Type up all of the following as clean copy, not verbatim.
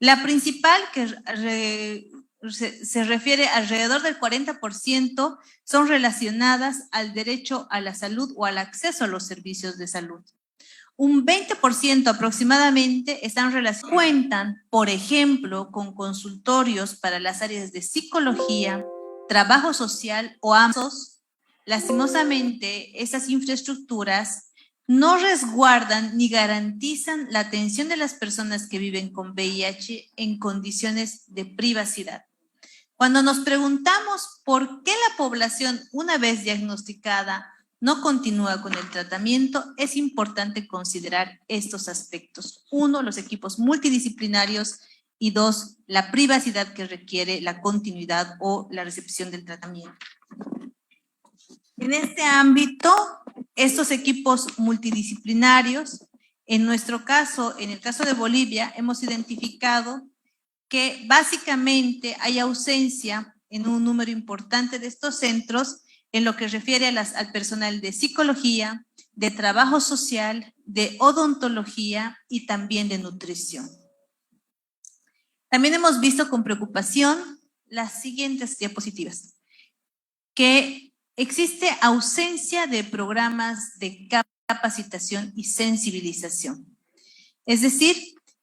La principal, que se refiere alrededor del 40%, son relacionadas al derecho a la salud o al acceso a los servicios de salud. Un 20% aproximadamente cuentan, por ejemplo, con consultorios para las áreas de psicología, trabajo social o ambos. Lastimosamente, esas infraestructuras no resguardan ni garantizan la atención de las personas que viven con VIH en condiciones de privacidad. Cuando nos preguntamos por qué la población, una vez diagnosticada, no continúa con el tratamiento, es importante considerar estos aspectos. Uno, los equipos multidisciplinarios y dos, la privacidad que requiere la continuidad o la recepción del tratamiento. En este ámbito, estos equipos multidisciplinarios, en nuestro caso, en el caso de Bolivia, hemos identificado que básicamente hay ausencia en un número importante de estos centros en lo que refiere al personal de psicología, de trabajo social, de odontología y también de nutrición. También hemos visto con preocupación las siguientes diapositivas, que existe ausencia de programas de capacitación y sensibilización. Es decir,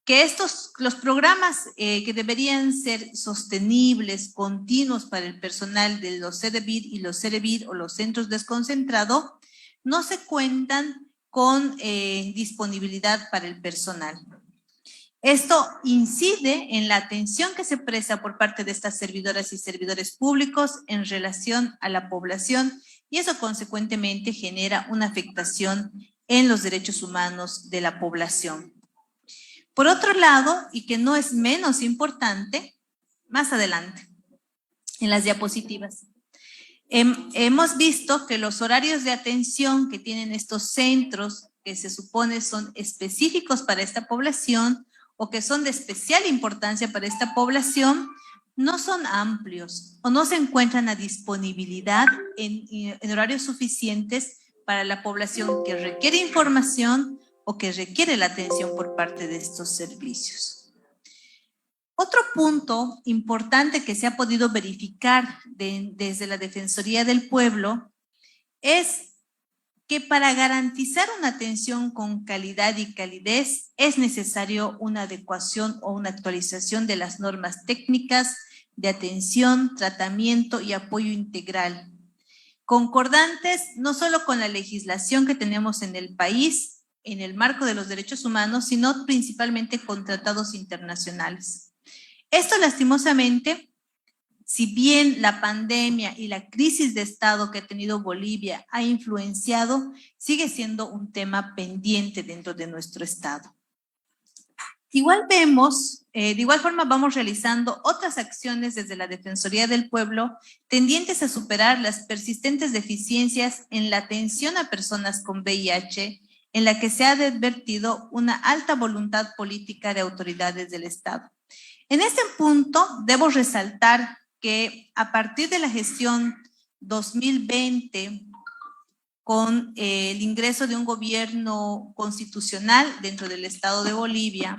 que los programas que deberían ser sostenibles, continuos para el personal de los CDBID y los CEREBID o los centros desconcentrados, no se cuentan con disponibilidad para el personal. Esto incide en la atención que se presta por parte de estas servidoras y servidores públicos en relación a la población y eso consecuentemente genera una afectación en los derechos humanos de la población. Por otro lado, y que no es menos importante, más adelante, en las diapositivas, hemos visto que los horarios de atención que tienen estos centros, que se supone son específicos para esta población o que son de especial importancia para esta población, no son amplios o no se encuentran a disponibilidad en horarios suficientes para la población que requiere información o que requiere la atención por parte de estos servicios. Otro punto importante que se ha podido verificar desde la Defensoría del Pueblo es que para garantizar una atención con calidad y calidez es necesario una adecuación o una actualización de las normas técnicas de atención, tratamiento y apoyo integral, concordantes no solo con la legislación que tenemos en el país, en el marco de los derechos humanos, sino principalmente con tratados internacionales. Esto lastimosamente, si bien la pandemia y la crisis de Estado que ha tenido Bolivia ha influenciado, sigue siendo un tema pendiente dentro de nuestro Estado. De igual forma vamos realizando otras acciones desde la Defensoría del Pueblo tendientes a superar las persistentes deficiencias en la atención a personas con VIH, en la que se ha advertido una alta voluntad política de autoridades del Estado. En este punto debo resaltar que a partir de la gestión 2020, con el ingreso de un gobierno constitucional dentro del Estado de Bolivia,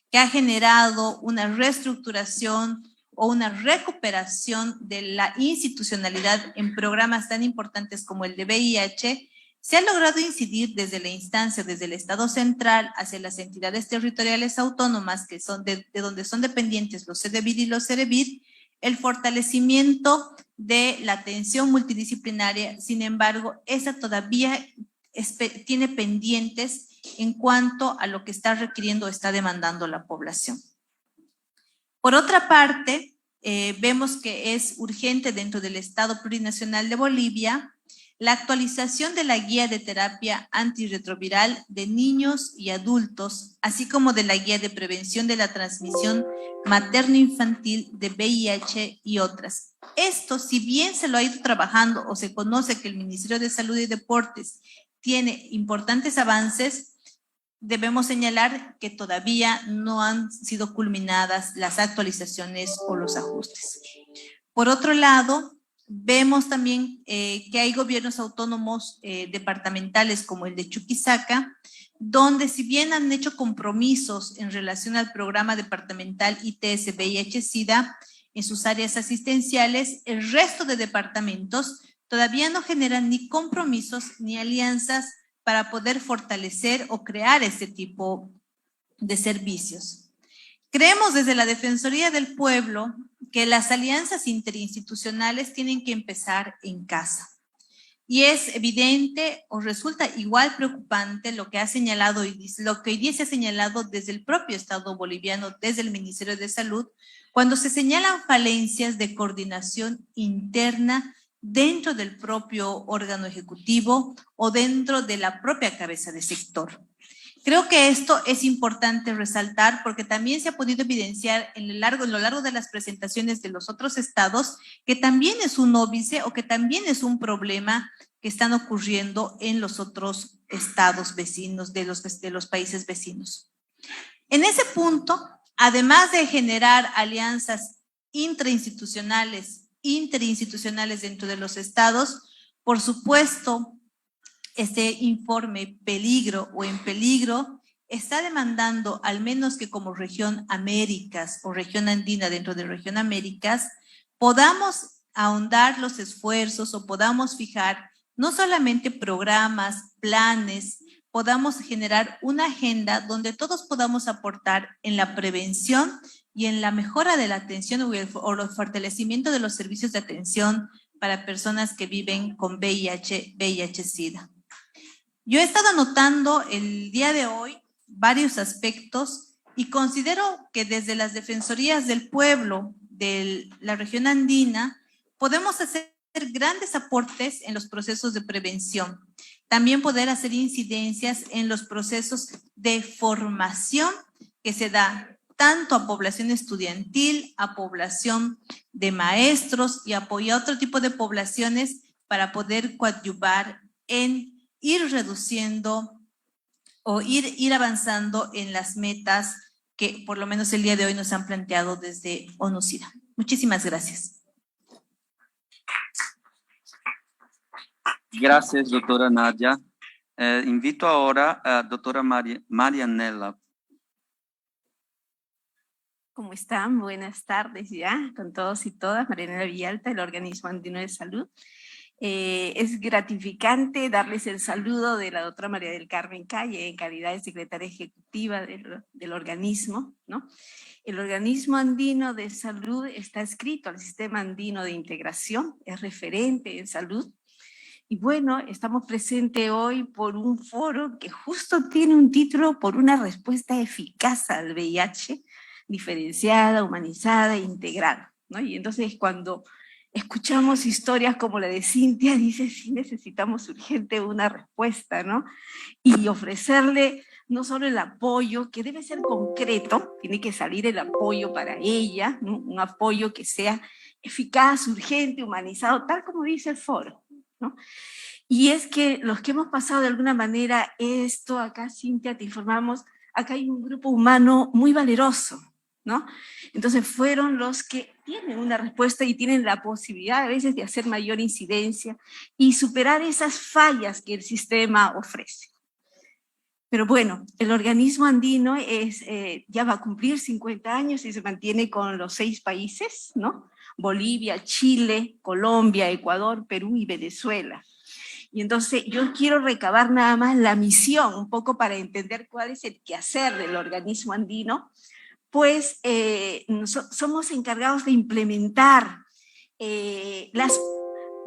que ha generado una reestructuración o una recuperación de la institucionalidad en programas tan importantes como el de VIH, se ha logrado incidir desde la instancia, desde el Estado central hacia las entidades territoriales autónomas que son de donde son dependientes los CDBID y los CEREBID, el fortalecimiento de la atención multidisciplinaria. Sin embargo, esa todavía tiene pendientes en cuanto a lo que está requiriendo o está demandando la población. Por otra parte, vemos que es urgente dentro del Estado Plurinacional de Bolivia la actualización de la guía de terapia antirretroviral de niños y adultos, así como de la guía de prevención de la transmisión materno-infantil de VIH y otras. Esto, si bien se lo ha ido trabajando o se conoce que el Ministerio de Salud y Deportes tiene importantes avances, debemos señalar que todavía no han sido culminadas las actualizaciones o los ajustes. Por otro lado, vemos también que hay gobiernos autónomos departamentales como el de Chuquisaca, donde si bien han hecho compromisos en relación al programa departamental ITS VIH-Sida en sus áreas asistenciales, el resto de departamentos todavía no generan ni compromisos ni alianzas para poder fortalecer o crear este tipo de servicios. Creemos desde la Defensoría del Pueblo que las alianzas interinstitucionales tienen que empezar en casa. Y es evidente o resulta igual preocupante lo que ha señalado y lo que hoy día se ha señalado desde el propio Estado boliviano, desde el Ministerio de Salud, cuando se señalan falencias de coordinación interna dentro del propio órgano ejecutivo o dentro de la propia cabeza de sector. Creo que esto es importante resaltar porque también se ha podido evidenciar en lo largo de las presentaciones de los otros estados que también es un óbice o que también es un problema que están ocurriendo en los otros estados vecinos de los países vecinos. En ese punto, además de generar alianzas interinstitucionales dentro de los estados, por supuesto, este informe peligro o en peligro está demandando, al menos que como región Américas o región andina dentro de región Américas, podamos ahondar los esfuerzos o podamos fijar no solamente programas, planes, podamos generar una agenda donde todos podamos aportar en la prevención y en la mejora de la atención o el fortalecimiento de los servicios de atención para personas que viven con VIH-Sida. Yo he estado anotando el día de hoy varios aspectos y considero que desde las Defensorías del Pueblo de la región andina podemos hacer grandes aportes en los procesos de prevención. También poder hacer incidencias en los procesos de formación que se da tanto a población estudiantil, a población de maestros y a otro tipo de poblaciones para poder coadyuvar en ir reduciendo o ir avanzando en las metas que por lo menos el día de hoy nos han planteado desde ONU-SIDA. Muchísimas gracias. Gracias, doctora Nadia. Invito ahora a doctora Marianela. ¿Cómo están? Buenas tardes ya con todos y todas. Marianela Villalta, del Organismo Andino de Salud. Es gratificante darles el saludo de la doctora María del Carmen Calle en calidad de secretaria ejecutiva del organismo, ¿no? El Organismo Andino de Salud está adscrito al Sistema Andino de Integración, es referente en salud. Y bueno, estamos presentes hoy por un foro que justo tiene un título por una respuesta eficaz al VIH, diferenciada, humanizada e integrada, ¿no? Y entonces cuando escuchamos historias como la de Cintia, dice, sí necesitamos urgente una respuesta, ¿no? Y ofrecerle no solo el apoyo, que debe ser concreto, tiene que salir el apoyo para ella, ¿no? Un apoyo que sea eficaz, urgente, humanizado, tal como dice el foro, ¿no? Y es que los que hemos pasado de alguna manera esto, acá Cintia te informamos, acá hay un grupo humano muy valeroso, ¿no? Entonces fueron los que tienen una respuesta y tienen la posibilidad a veces de hacer mayor incidencia y superar esas fallas que el sistema ofrece. Pero bueno, el organismo andino ya va a cumplir 50 años y se mantiene con los 6 países, ¿no? Bolivia, Chile, Colombia, Ecuador, Perú y Venezuela. Y entonces yo quiero recabar nada más la misión, un poco para entender cuál es el quehacer del organismo andino, pues somos encargados de implementar las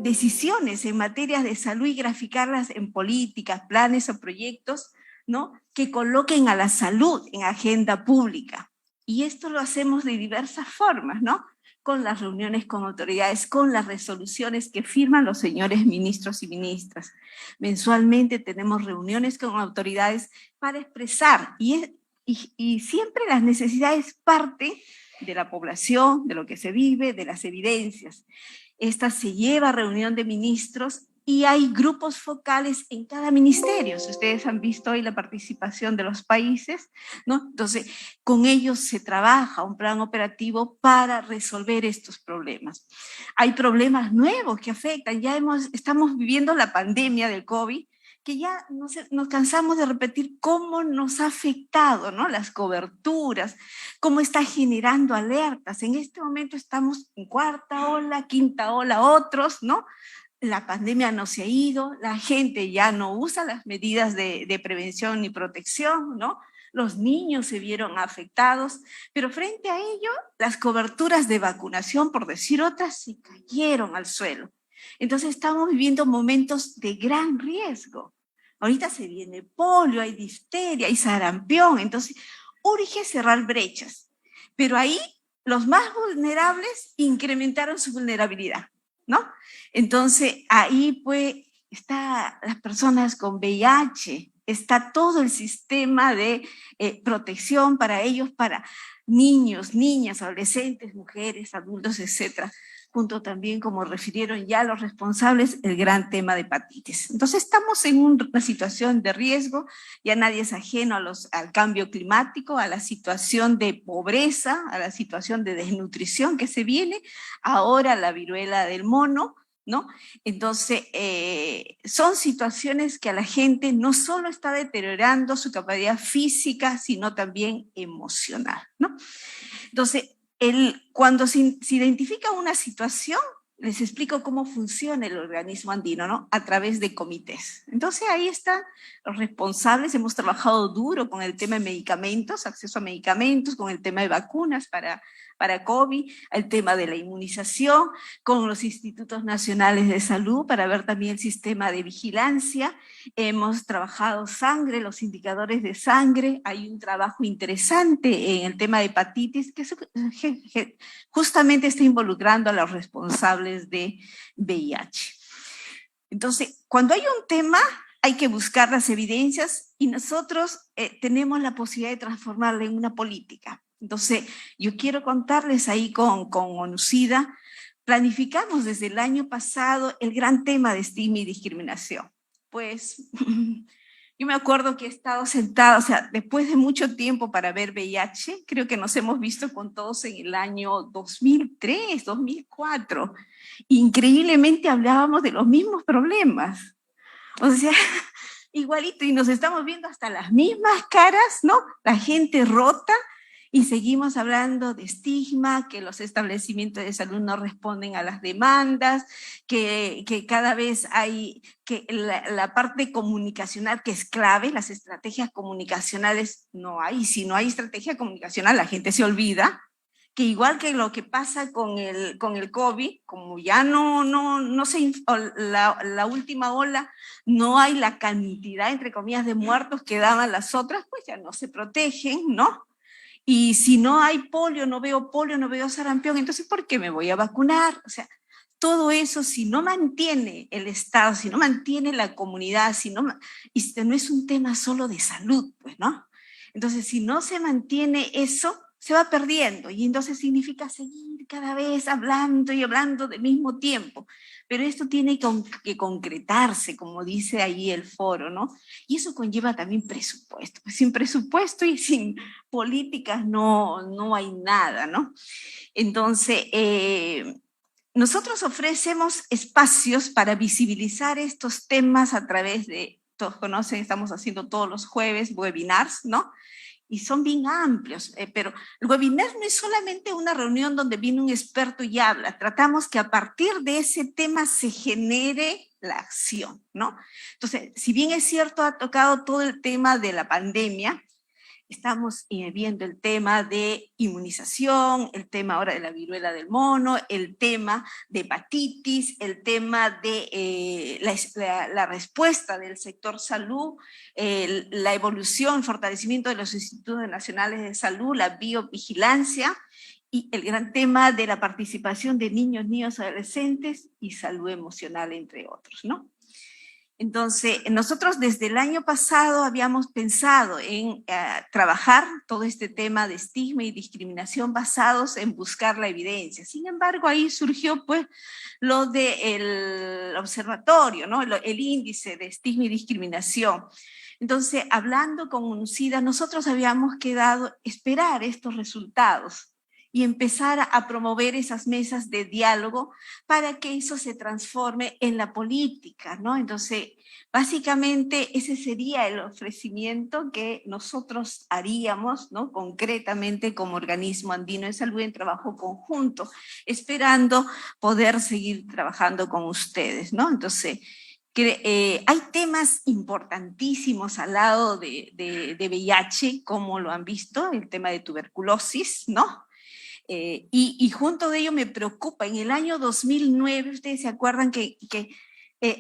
decisiones en materia de salud y graficarlas en políticas, planes o proyectos, ¿no? Que coloquen a la salud en agenda pública. Y esto lo hacemos de diversas formas, ¿no? Con las reuniones con autoridades, con las resoluciones que firman los señores ministros y ministras. Mensualmente tenemos reuniones con autoridades para expresar, y siempre las necesidades parten de la población, de lo que se vive, de las evidencias. Esta se lleva a reunión de ministros y hay grupos focales en cada ministerio. Si ustedes han visto hoy la participación de los países, ¿no? Entonces, con ellos se trabaja un plan operativo para resolver estos problemas. Hay problemas nuevos que afectan. Ya estamos viviendo la pandemia del COVID, que ya nos cansamos de repetir cómo nos ha afectado, ¿no? Las coberturas, cómo está generando alertas. En este momento estamos en cuarta ola, quinta ola, otros, ¿no? La pandemia no se ha ido, la gente ya no usa las medidas de prevención ni protección, ¿no? Los niños se vieron afectados, pero frente a ello, las coberturas de vacunación, por decir otras, se cayeron al suelo. Entonces estamos viviendo momentos de gran riesgo. Ahorita se viene polio, hay difteria, hay sarampión, entonces urge cerrar brechas. Pero ahí los más vulnerables incrementaron su vulnerabilidad, ¿no? Entonces ahí pues están las personas con VIH, está todo el sistema de protección para ellos, para niños, niñas, adolescentes, mujeres, adultos, etcétera, junto también, como refirieron ya los responsables, el gran tema de hepatitis. Entonces estamos en una situación de riesgo, ya nadie es ajeno al cambio climático, a la situación de pobreza, a la situación de desnutrición que se viene, ahora la viruela del mono, ¿no? Entonces, son situaciones que a la gente no solo está deteriorando su capacidad física, sino también emocional, ¿no? Entonces, cuando se identifica una situación, les explico cómo funciona el organismo andino, ¿no? A través de comités. Entonces, ahí están los responsables. Hemos trabajado duro con el tema de medicamentos, acceso a medicamentos, con el tema de vacunas para COVID, el tema de la inmunización, con los institutos nacionales de salud para ver también el sistema de vigilancia. Hemos trabajado sangre, los indicadores de sangre. Hay un trabajo interesante en el tema de hepatitis que justamente está involucrando a los responsables de VIH. Entonces, cuando hay un tema, hay que buscar las evidencias y nosotros tenemos la posibilidad de transformarla en una política. Entonces, yo quiero contarles ahí con ONUCIDA, planificamos desde el año pasado el gran tema de estigma y discriminación. Pues yo me acuerdo que he estado sentada, o sea, después de mucho tiempo para ver VIH, creo que nos hemos visto con todos en el año 2003, 2004. Increíblemente hablábamos de los mismos problemas. O sea, igualito, y nos estamos viendo hasta las mismas caras, ¿no? La gente rota, y seguimos hablando de estigma, que los establecimientos de salud no responden a las demandas, que cada vez hay, que la parte comunicacional que es clave, las estrategias comunicacionales no hay. Si no hay estrategia comunicacional, la gente se olvida, que igual que lo que pasa con el COVID, como ya no se, la última ola, no hay la cantidad, entre comillas, de muertos que daban las otras, pues ya no se protegen, ¿no? Y si no hay polio, no veo sarampión, entonces ¿por qué me voy a vacunar? O sea, todo eso, si no mantiene el Estado, si no mantiene la comunidad, y no es un tema solo de salud, pues, ¿no? Entonces, si no se mantiene eso, se va perdiendo, y entonces significa seguir cada vez hablando y hablando del mismo tiempo. Pero esto tiene que concretarse, como dice ahí el foro, ¿no? Y eso conlleva también presupuesto. Pues sin presupuesto y sin políticas no hay nada, ¿no? Entonces, nosotros ofrecemos espacios para visibilizar estos temas a través de, todos conocen, estamos haciendo todos los jueves webinars, ¿no? Y son bien amplios, pero el webinar no es solamente una reunión donde viene un experto y habla, tratamos que a partir de ese tema se genere la acción, ¿no? Entonces, si bien es cierto, ha tocado todo el tema de la pandemia, estamos viendo el tema de inmunización, el tema ahora de la viruela del mono, el tema de hepatitis, el tema de la respuesta del sector salud, la evolución, fortalecimiento de los institutos nacionales de salud, la biovigilancia y el gran tema de la participación de niños, adolescentes y salud emocional, entre otros, ¿no? Entonces, nosotros desde el año pasado habíamos pensado en trabajar todo este tema de estigma y discriminación basados en buscar la evidencia. Sin embargo, ahí surgió pues lo del observatorio, ¿no? El índice de estigma y discriminación. Entonces, hablando con UNUCIDA, nosotros habíamos quedado esperar estos resultados. y empezar a promover esas mesas de diálogo para que eso se transforme en la política, ¿no? Entonces, básicamente ese sería el ofrecimiento que nosotros haríamos, ¿no? Concretamente como Organismo Andino de Salud en trabajo conjunto, esperando poder seguir trabajando con ustedes, ¿no? Entonces, hay temas importantísimos al lado de VIH, como lo han visto, el tema de tuberculosis, ¿no? Y junto de ello me preocupa, en el año 2009, ustedes se acuerdan que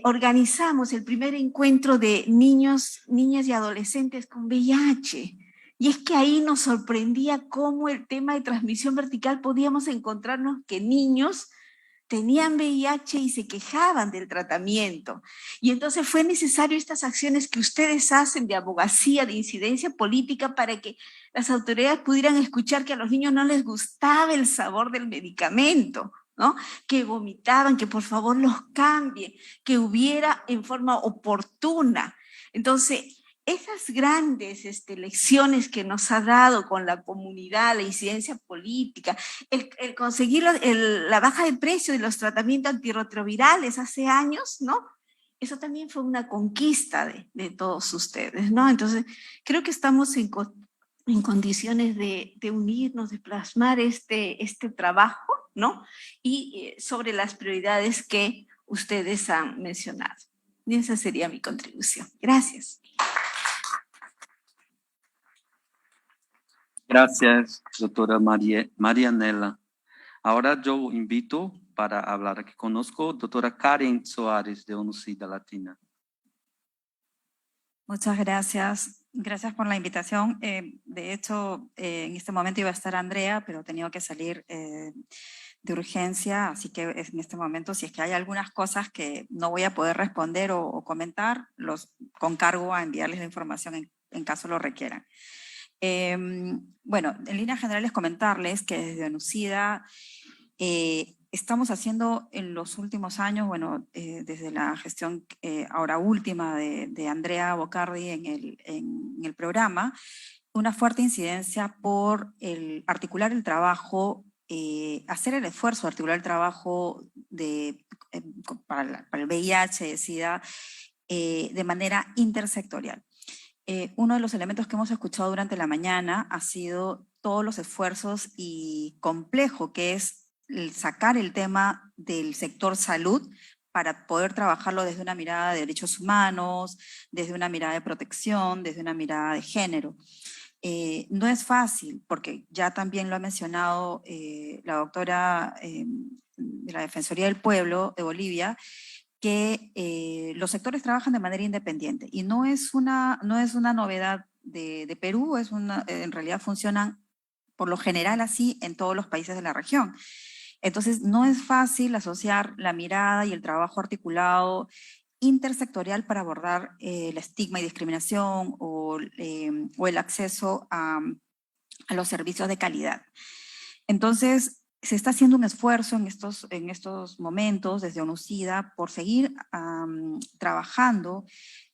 organizamos el primer encuentro de niños, niñas y adolescentes con VIH. Y es que ahí nos sorprendía cómo el tema de transmisión vertical podíamos encontrarnos que niños tenían VIH y se quejaban del tratamiento. Y entonces fue necesario estas acciones que ustedes hacen de abogacía, de incidencia política, para que las autoridades pudieran escuchar que a los niños no les gustaba el sabor del medicamento, ¿no? Que vomitaban, que por favor los cambien, que hubiera en forma oportuna. Entonces, esas grandes lecciones que nos ha dado con la comunidad, la incidencia política, el conseguir la baja de precio de los tratamientos antirretrovirales hace años, ¿no? Eso también fue una conquista de todos ustedes, ¿no? Entonces, creo que estamos en condiciones de unirnos, de plasmar este trabajo, ¿no? Y sobre las prioridades que ustedes han mencionado. Y esa sería mi contribución. Gracias. Gracias, doctora Marianela. Ahora yo invito para hablar que conozco, doctora Karen Soares de ONUCIDA Latina. Muchas gracias. Gracias por la invitación. De hecho, en este momento iba a estar Andrea, pero he tenido que salir de urgencia, así que en este momento, si es que hay algunas cosas que no voy a poder responder o comentar, los concargo a enviarles la información en caso lo requieran. Bueno, en líneas generales comentarles que desde ONUCIDA estamos haciendo en los últimos años, bueno, desde la gestión ahora última de Andrea Bocardi en el programa, una fuerte incidencia por articular el trabajo, hacer el esfuerzo de articular el trabajo para el VIH, SIDA, de manera intersectorial. Uno de los elementos que hemos escuchado durante la mañana ha sido todos los esfuerzos y complejo que es sacar el tema del sector salud para poder trabajarlo desde una mirada de derechos humanos, desde una mirada de protección, desde una mirada de género. No es fácil, porque ya también lo ha mencionado la doctora de la Defensoría del Pueblo de Bolivia, que los sectores trabajan de manera independiente y no es una novedad de Perú, en realidad funcionan por lo general así en todos los países de la región. Entonces no es fácil asociar la mirada y el trabajo articulado intersectorial para abordar el estigma y discriminación o el acceso a los servicios de calidad. Entonces, se está haciendo un esfuerzo en estos momentos desde ONUCIDA por seguir trabajando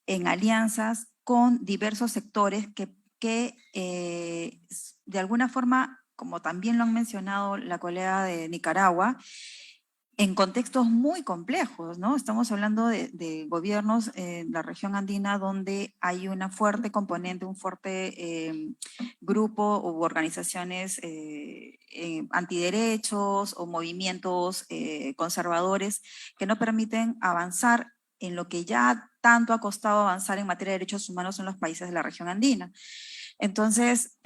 en alianzas con diversos sectores que de alguna forma, como también lo han mencionado la colega de Nicaragua, en contextos muy complejos, ¿no? Estamos hablando de gobiernos en la región andina donde hay una fuerte componente, un fuerte grupo u organizaciones antiderechos o movimientos conservadores que no permiten avanzar en lo que ya tanto ha costado avanzar en materia de derechos humanos en los países de la región andina. Entonces,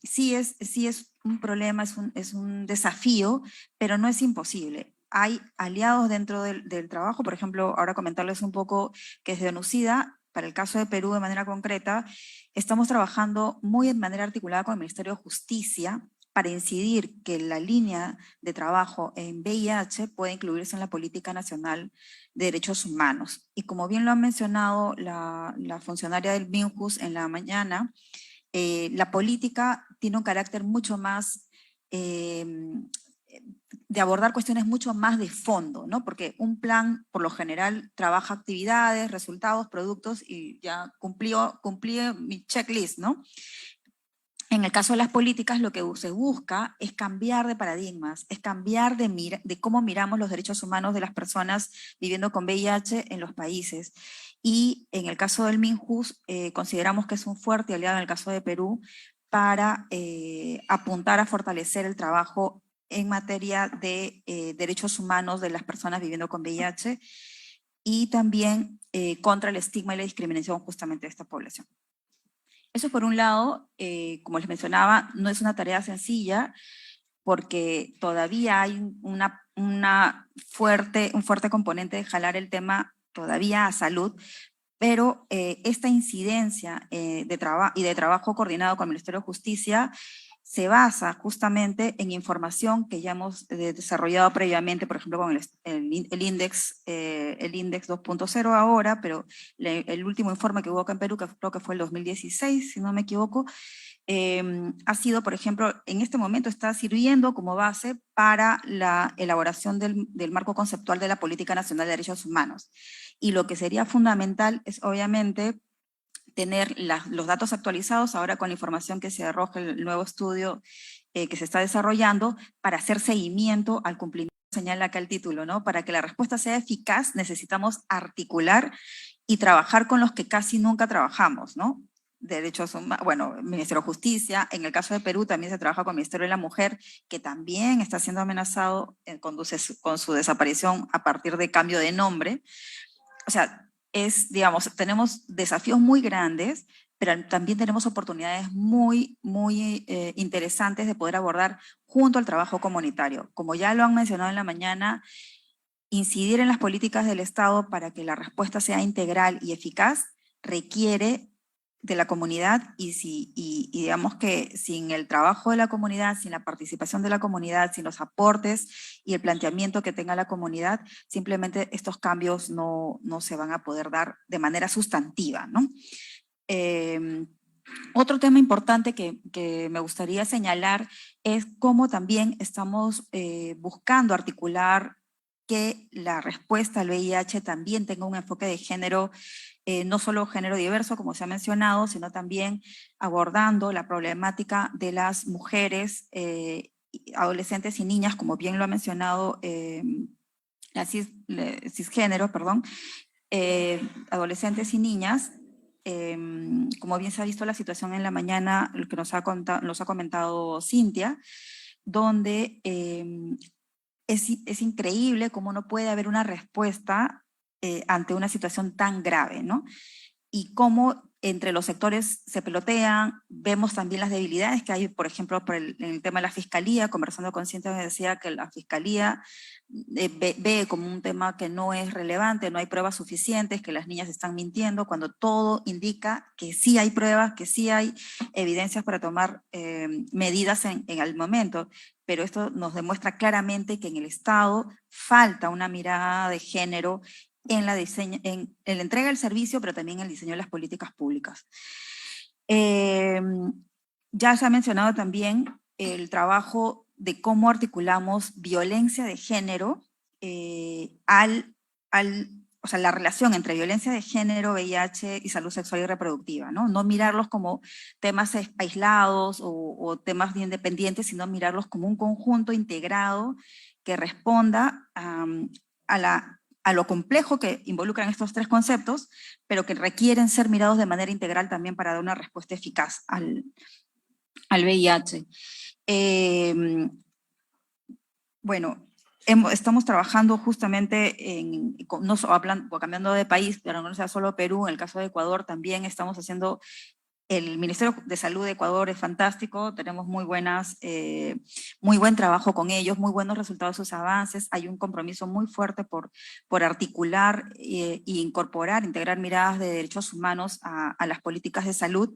sí es un problema, es un desafío, pero no es imposible. Hay aliados dentro del trabajo, por ejemplo, ahora comentarles un poco que desde ONUCIDA, para el caso de Perú de manera concreta, estamos trabajando muy de manera articulada con el Ministerio de Justicia para incidir que la línea de trabajo en VIH pueda incluirse en la Política Nacional de Derechos Humanos. Y como bien lo ha mencionado la funcionaria del MINJUS en la mañana, la política tiene un carácter mucho más de abordar cuestiones mucho más de fondo, ¿no? Porque un plan, por lo general, trabaja actividades, resultados, productos y ya cumplí mi checklist, ¿no? En el caso de las políticas, lo que se busca es cambiar de paradigmas, es cambiar de cómo miramos los derechos humanos de las personas viviendo con VIH en los países. Y en el caso del MINJUS, consideramos que es un fuerte aliado en el caso de Perú para apuntar a fortalecer el trabajo en materia de derechos humanos de las personas viviendo con VIH y también contra el estigma y la discriminación justamente de esta población. Eso por un lado, como les mencionaba, no es una tarea sencilla porque todavía hay un fuerte componente de jalar el tema todavía a salud, pero esta incidencia de trabajo coordinado con el Ministerio de Justicia se basa justamente en información que ya hemos desarrollado previamente, por ejemplo, con el Index 2.0 ahora, pero el último informe que hubo acá en Perú, que creo que fue el 2016, si no me equivoco, ha sido, por ejemplo, en este momento está sirviendo como base para la elaboración del marco conceptual de la Política Nacional de Derechos Humanos. Y lo que sería fundamental es, obviamente, tener los datos actualizados ahora con la información que se arroja el nuevo estudio que se está desarrollando para hacer seguimiento al cumplimiento, señala acá el título, ¿no? Para que la respuesta sea eficaz necesitamos articular y trabajar con los que casi nunca trabajamos, ¿no? Derechos humanos, bueno, Ministerio de Justicia, en el caso de Perú también se trabaja con el Ministerio de la Mujer, que también está siendo amenazado con su desaparición a partir de cambio de nombre. O sea, digamos, tenemos desafíos muy grandes, pero también tenemos oportunidades muy interesantes de poder abordar junto al trabajo comunitario. Como ya lo han mencionado en la mañana, incidir en las políticas del Estado para que la respuesta sea integral y eficaz requiere de la comunidad y digamos que sin el trabajo de la comunidad, sin la participación de la comunidad, sin los aportes y el planteamiento que tenga la comunidad, simplemente estos cambios no se van a poder dar de manera sustantiva, ¿no? Otro tema importante que me gustaría señalar es cómo también estamos buscando articular que la respuesta al VIH también tenga un enfoque de género, no solo género diverso, como se ha mencionado, sino también abordando la problemática de las mujeres, adolescentes y niñas, como bien lo ha mencionado la cisgénero, perdón, adolescentes y niñas, como bien se ha visto la situación en la mañana, lo que nos ha comentado Cintia, donde es increíble cómo no puede haber una respuesta ante una situación tan grave, ¿no? Y cómo entre los sectores se pelotean, vemos también las debilidades que hay, por ejemplo, en el tema de la fiscalía, conversando con Cintia me decía que la fiscalía ve como un tema que no es relevante, no hay pruebas suficientes, que las niñas están mintiendo, cuando todo indica que sí hay pruebas, que sí hay evidencias para tomar medidas en el momento, pero esto nos demuestra claramente que en el Estado falta una mirada de género en la entrega del servicio, pero también en el diseño de las políticas públicas. Ya se ha mencionado también el trabajo de cómo articulamos violencia de género o sea, la relación entre violencia de género, VIH y salud sexual y reproductiva, ¿no? No mirarlos como temas aislados o temas bien independientes, sino mirarlos como un conjunto integrado que responda a lo complejo que involucran estos tres conceptos, pero que requieren ser mirados de manera integral también para dar una respuesta eficaz al VIH. Bueno, estamos trabajando justamente cambiando de país, pero no sea solo Perú, en el caso de Ecuador también estamos haciendo. El Ministerio de Salud de Ecuador es fantástico, tenemos muy buen trabajo con ellos, muy buenos resultados de sus avances, hay un compromiso muy fuerte por articular e integrar miradas de derechos humanos a las políticas de salud,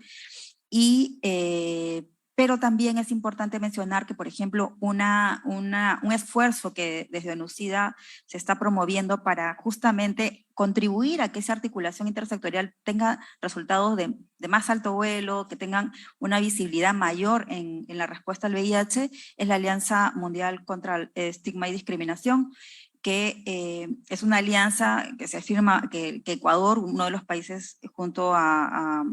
pero también es importante mencionar que, por ejemplo, un esfuerzo que desde ONUCIDA se está promoviendo para justamente contribuir a que esa articulación intersectorial tenga resultados de más alto vuelo, que tengan una visibilidad mayor en la respuesta al VIH, es la Alianza Mundial contra el Estigma y Discriminación, que es una alianza que se afirma que Ecuador, uno de los países junto a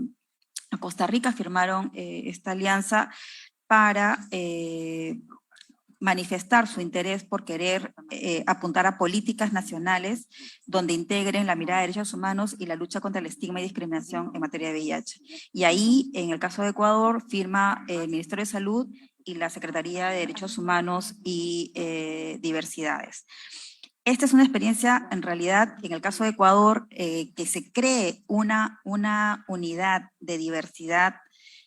a Costa Rica firmaron esta alianza para manifestar su interés por querer apuntar a políticas nacionales donde integren la mirada de derechos humanos y la lucha contra el estigma y discriminación en materia de VIH. Y ahí, en el caso de Ecuador, firma el Ministerio de Salud y la Secretaría de Derechos Humanos y Diversidades. Esta es una experiencia, en realidad, en el caso de Ecuador, que se cree una unidad de diversidad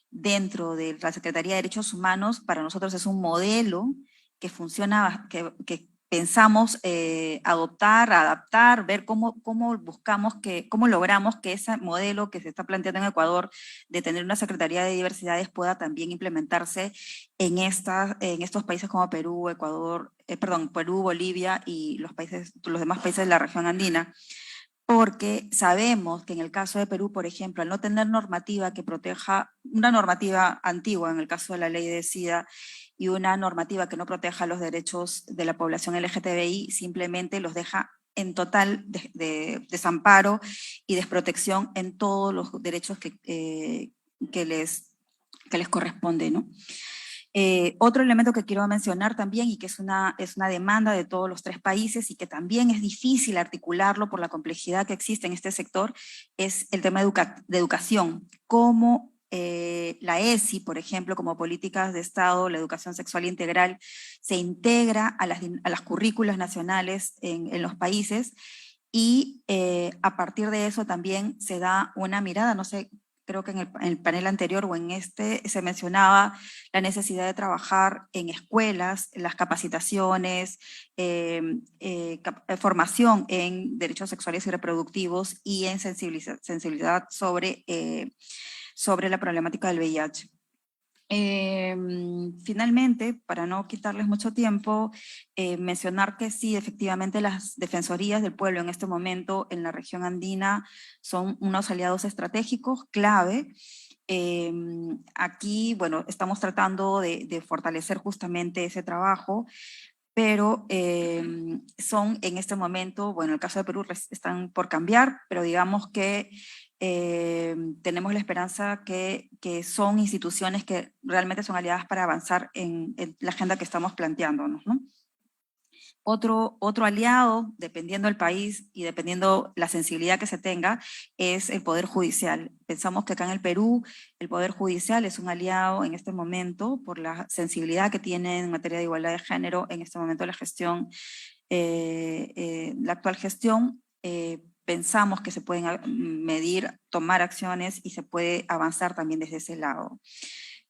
dentro de la Secretaría de Derechos Humanos. Para nosotros es un modelo que funciona, que pensamos adaptar, ver cómo buscamos cómo logramos que ese modelo que se está planteando en Ecuador de tener una Secretaría de Diversidades pueda también implementarse en estos países como Perú, Perú, Bolivia y los demás países de la región andina. Porque sabemos que en el caso de Perú, por ejemplo, al no tener normativa que proteja, una normativa antigua en el caso de la ley de SIDA y una normativa que no proteja los derechos de la población LGTBI, simplemente los deja en total desamparo y desprotección en todos los derechos que les corresponde, ¿no? Otro elemento que quiero mencionar también y que es una demanda de todos los 3 países y que también es difícil articularlo por la complejidad que existe en este sector es el tema de educación. Cómo la ESI, por ejemplo, como políticas de Estado, la educación sexual integral, se integra a las currículas nacionales en los países y a partir de eso también se da una mirada, no sé, creo que en el panel anterior o en este se mencionaba la necesidad de trabajar en escuelas, las capacitaciones, formación en derechos sexuales y reproductivos y en sensibilidad sobre la problemática del VIH. Finalmente, para no quitarles mucho tiempo, mencionar que sí, efectivamente las defensorías del pueblo en este momento en la región andina son unos aliados estratégicos clave. Aquí, bueno, estamos tratando de fortalecer justamente ese trabajo, pero son en este momento, bueno, en el caso de Perú están por cambiar, pero digamos que tenemos la esperanza que son instituciones que realmente son aliadas para avanzar en la agenda que estamos planteándonos, ¿no? Otro aliado, dependiendo del país y dependiendo la sensibilidad que se tenga, es el Poder Judicial. Pensamos que acá en el Perú el Poder Judicial es un aliado en este momento por la sensibilidad que tiene en materia de igualdad de género en este momento la gestión, la actual gestión. Pensamos que se pueden medir, tomar acciones y se puede avanzar también desde ese lado.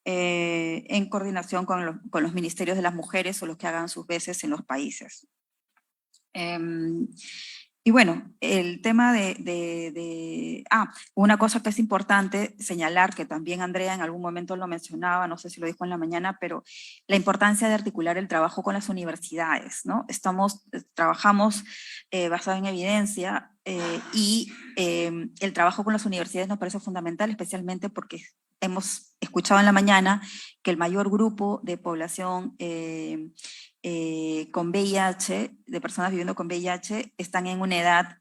En coordinación con los ministerios de las mujeres o los que hagan sus veces en los países. Y bueno, el tema una cosa que es importante señalar, que también Andrea en algún momento lo mencionaba, no sé si lo dijo en la mañana, pero la importancia de articular el trabajo con las universidades, ¿no? Trabajamos basado en evidencia y el trabajo con las universidades nos parece fundamental, especialmente porque hemos escuchado en la mañana que el mayor grupo de población con VIH, de personas viviendo con VIH, están en una edad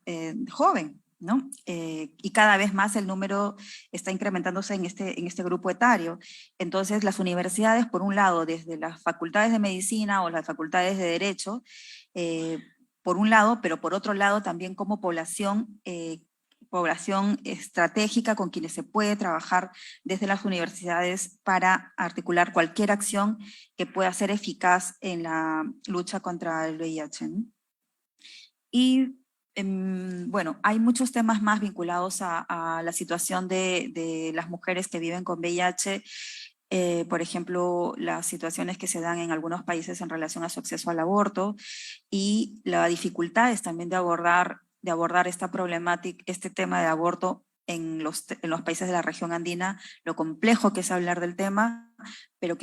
joven, ¿no? Y cada vez más el número está incrementándose en este grupo etario. Entonces, las universidades, por un lado, desde las facultades de medicina o las facultades de derecho, por un lado, pero por otro lado también como población estratégica con quienes se puede trabajar desde las universidades para articular cualquier acción que pueda ser eficaz en la lucha contra el VIH, ¿no? Y bueno, hay muchos temas más vinculados a la situación de las mujeres que viven con VIH, por ejemplo, las situaciones que se dan en algunos países en relación a su acceso al aborto y las dificultades también de abordar esta problemática, este tema de aborto en los países de la región andina, lo complejo que es hablar del tema, pero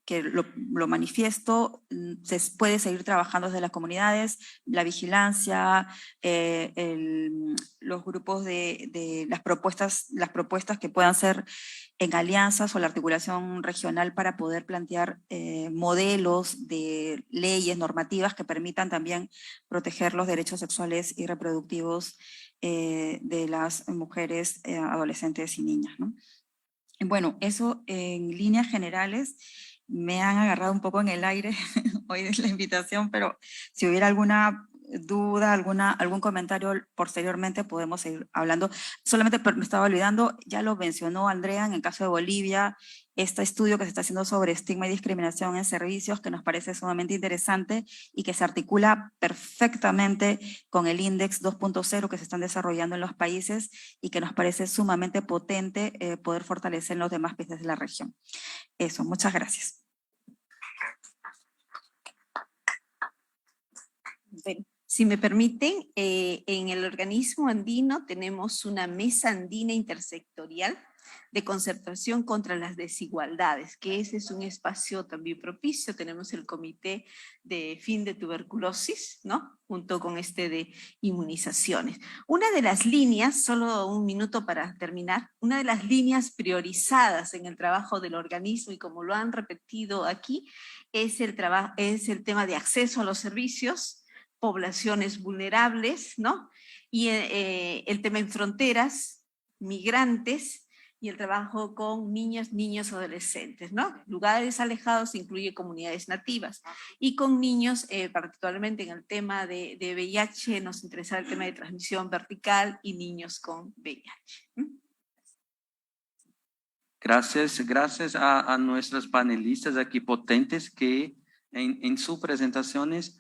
que lo manifiesto, se puede seguir trabajando desde las comunidades, la vigilancia, los grupos de las propuestas que puedan ser en alianzas o la articulación regional para poder plantear modelos de leyes normativas que permitan también proteger los derechos sexuales y reproductivos de las mujeres, adolescentes y niñas, ¿no? Y bueno, eso en líneas generales. Me han agarrado un poco en el aire hoy es la invitación, pero si hubiera alguna duda, algún comentario posteriormente podemos seguir hablando. Solamente me estaba olvidando, ya lo mencionó Andrea en el caso de Bolivia, este estudio que se está haciendo sobre estigma y discriminación en servicios, que nos parece sumamente interesante y que se articula perfectamente con el Index 2.0 que se están desarrollando en los países y que nos parece sumamente potente poder fortalecer en los demás países de la región. Eso, muchas gracias. Bueno, si me permiten, en el organismo andino tenemos una mesa andina intersectorial de concertación contra las desigualdades, que ese es un espacio también propicio. Tenemos el comité de fin de tuberculosis, ¿no? Junto con este de inmunizaciones. Una de las líneas, solo un minuto para terminar, una de las líneas priorizadas en el trabajo del organismo, y como lo han repetido aquí, es el tema de acceso a los servicios, poblaciones vulnerables, ¿no? Y el tema en fronteras, migrantes, y el trabajo con niños, adolescentes, ¿no? Lugares alejados incluye comunidades nativas. Y con niños, particularmente en el tema de VIH, nos interesa el tema de transmisión vertical y niños con VIH. Gracias a nuestros panelistas aquí potentes que en sus presentaciones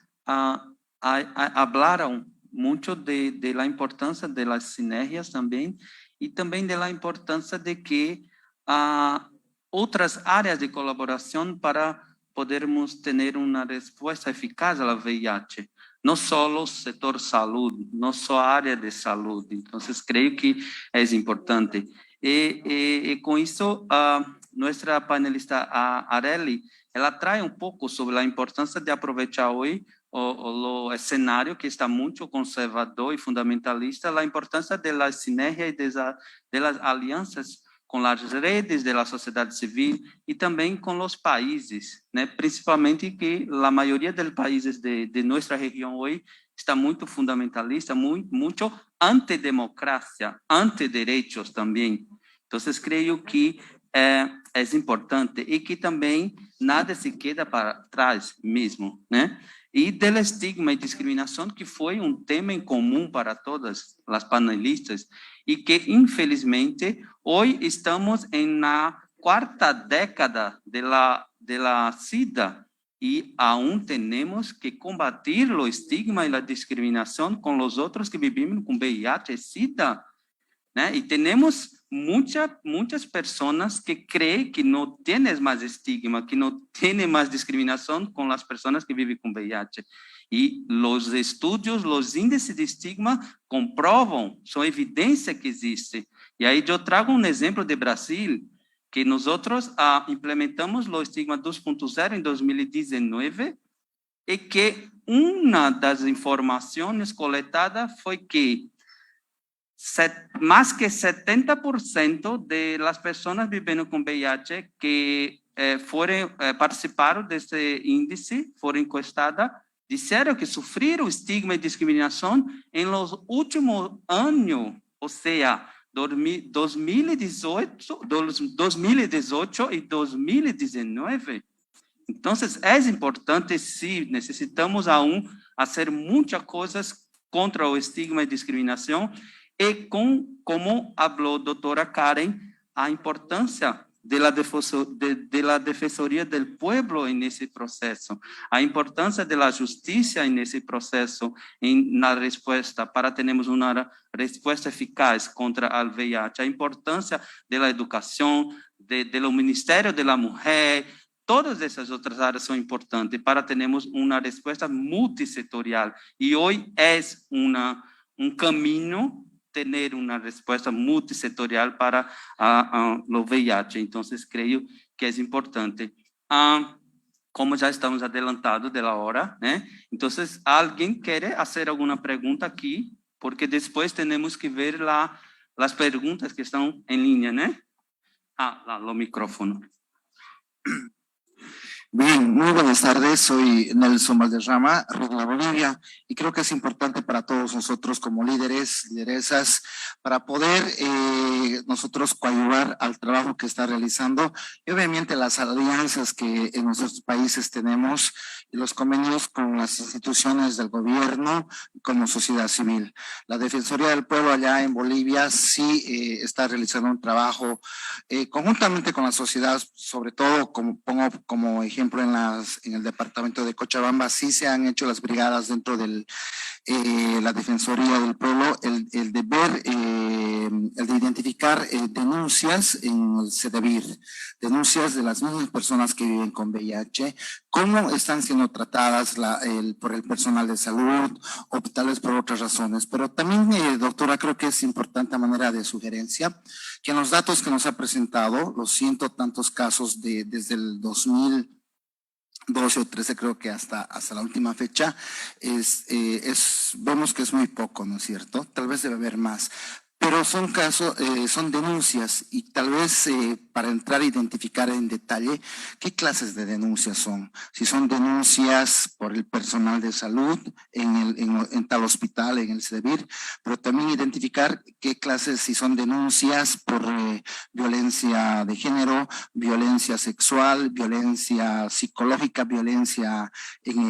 hablaron mucho de la importancia de las sinergias también y también de la importancia de que otras áreas de colaboración para podermos tener una respuesta eficaz a la VIH. No solo sector salud, no solo área de salud. Entonces creo que es importante. Con isso, nuestra panelista Arely, ela trae un poco sobre la importancia de aprovechar hoy o escenario que está muito conservador y fundamentalista, la importancia de la sinergia y de las alianzas con las redes de la sociedad civil y también con los países, né? Principalmente que la mayoría de los países de nuestra región hoy está muito fundamentalista, mucho antidemocracia, antiderechos también. Entonces creo que es importante y que también nada se queda para trás mesmo, né? Y del estigma y discriminación, que fue un tema en común para todas las panelistas y que infelizmente hoy estamos en la cuarta década de la SIDA y aún tenemos que combatir el estigma y la discriminación con los otros que vivimos con VIH y SIDA, ¿né? Y tenemos muchas personas que creen que no tienes más estigma, que no tiene más discriminación con las personas que viven con VIH. Y los estudios, los índices de estigma comproban, son evidencia que existe. Y ahí yo traigo un ejemplo de Brasil, que nosotros implementamos el estigma 2.0 en 2019 y que una de las informaciones coletadas fue que más que 70% de las personas viviendo con VIH que participaron de este índice, fueron encuestadas, dijeron que sufrieron estigma y discriminación en los últimos años, o sea, 2018 y 2019. Entonces, es importante, sí, necesitamos aún hacer muchas cosas contra el estigma y discriminación. Y como habló doctora Karen, a importancia de la Defensoría del Pueblo en ese proceso, a importancia de la justicia en ese proceso, en la respuesta, para tener una respuesta eficaz contra el VIH, a importancia de la educación, de los ministerios de la mujer. Todas esas otras áreas son importantes para tener una respuesta multisectorial. Y hoy es un camino tener una respuesta multisectorial para los VIH. Entonces, creo que es importante. Como ya estamos adelantados de la hora, ¿eh? Entonces, ¿alguien quiere hacer alguna pregunta aquí? Porque después tenemos que ver las preguntas que están en línea, ¿no? Los micrófonos. Bien, muy buenas tardes. Soy Nelson Valderrama, Regla Bolivia, y creo que es importante para todos nosotros como líderes, lideresas, para poder nosotros coadyuvar al trabajo que está realizando y obviamente las alianzas que en nuestros países tenemos y los convenios con las instituciones del gobierno como sociedad civil. La Defensoría del Pueblo allá en Bolivia sí está realizando un trabajo conjuntamente con la sociedad, sobre todo como pongo como ejemplo en el departamento de Cochabamba, sí se han hecho las brigadas dentro de la Defensoría del Pueblo, el de identificar denuncias en el CEDEVIR, denuncias de las mismas personas que viven con VIH, cómo están siendo tratadas por el personal de salud o tal vez por otras razones. Pero también, doctora, creo que es importante a manera de sugerencia que en los datos que nos ha presentado, los ciento tantos casos desde el 2012 o 13 creo que hasta la última fecha, vemos que es muy poco, ¿no es cierto? Tal vez debe haber más. Pero son casos, son denuncias y tal vez para entrar a identificar en detalle qué clases de denuncias son. Si son denuncias por el personal de salud en tal hospital, en el CEDEVIR, pero también identificar qué clases, si son denuncias por violencia de género, violencia sexual, violencia psicológica, violencia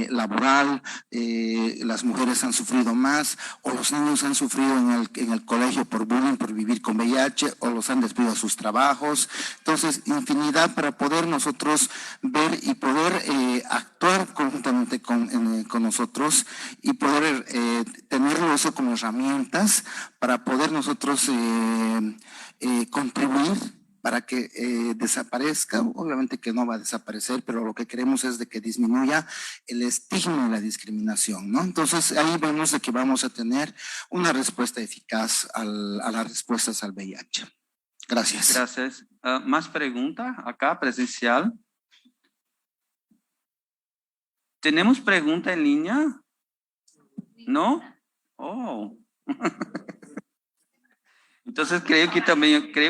laboral, las mujeres han sufrido más o los niños han sufrido en el colegio por bullying, por vivir con VIH o los han despedido a sus trabajos. Entonces, infinidad para poder nosotros ver y poder actuar conjuntamente con nosotros y poder tenerlo eso como herramientas para poder nosotros contribuir para que desaparezca. Obviamente que no va a desaparecer, pero lo que queremos es de que disminuya el estigma y la discriminación, ¿no? Entonces ahí vemos de que vamos a tener una respuesta eficaz a las respuestas al VIH. Gracias. Gracias. ¿Más preguntas acá, presencial? ¿Tenemos pregunta en línea? ¿No? Oh. Entonces creo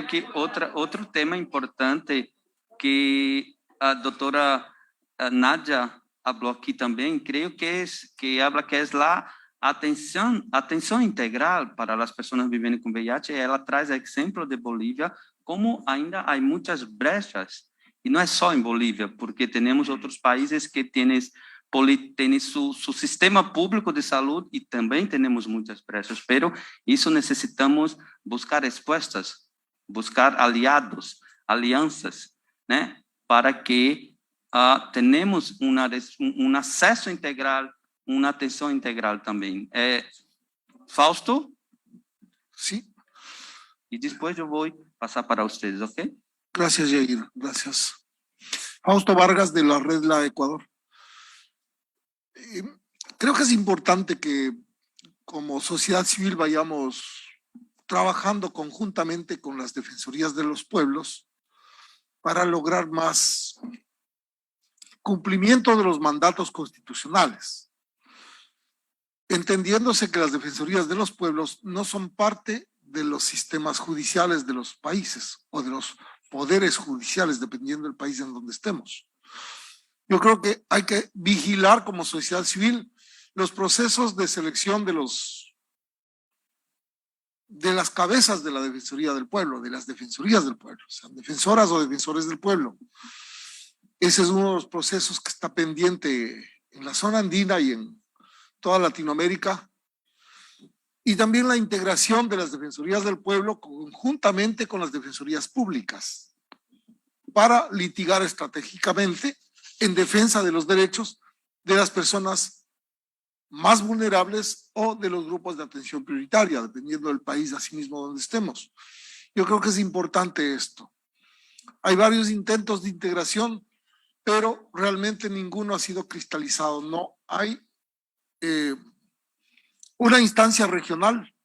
que otro tema importante que a doctora Nadia habló aquí también, creo que habla que es la atención integral para las personas viviendo con VIH. Ela traz ejemplo de Bolivia, como ainda hay muchas brechas, y no es solo en Bolivia, porque tenemos otros países que tienen su sistema público de salud y también tenemos muchas brechas, pero eso necesitamos buscar respuestas, buscar aliados, alianzas, ¿no? Para que tenemos un acceso integral, una atención integral también. Fausto? Sí. Y después yo voy a pasar para ustedes, ¿ok? Gracias, Yair. Gracias. Fausto Vargas, de la Red La Ecuador. Creo que es importante que como sociedad civil vayamos trabajando conjuntamente con las defensorías de los pueblos para lograr más cumplimiento de los mandatos constitucionales, entendiéndose que las defensorías de los pueblos no son parte de los sistemas judiciales de los países o de los poderes judiciales, dependiendo del país en donde estemos. Yo creo que hay que vigilar como sociedad civil los procesos de selección de las cabezas de la Defensoría del Pueblo, de las defensorías del pueblo, sean defensoras o defensores del pueblo. Ese es uno de los procesos que está pendiente en la zona andina y en toda Latinoamérica. Y también la integración de las defensorías del pueblo conjuntamente con las defensorías públicas para litigar estratégicamente en defensa de los derechos de las personas más vulnerables o de los grupos de atención prioritaria, dependiendo del país asimismo donde estemos. Yo creo que es importante esto. Hay varios intentos de integración, pero realmente ninguno ha sido cristalizado. No hay una instancia regional.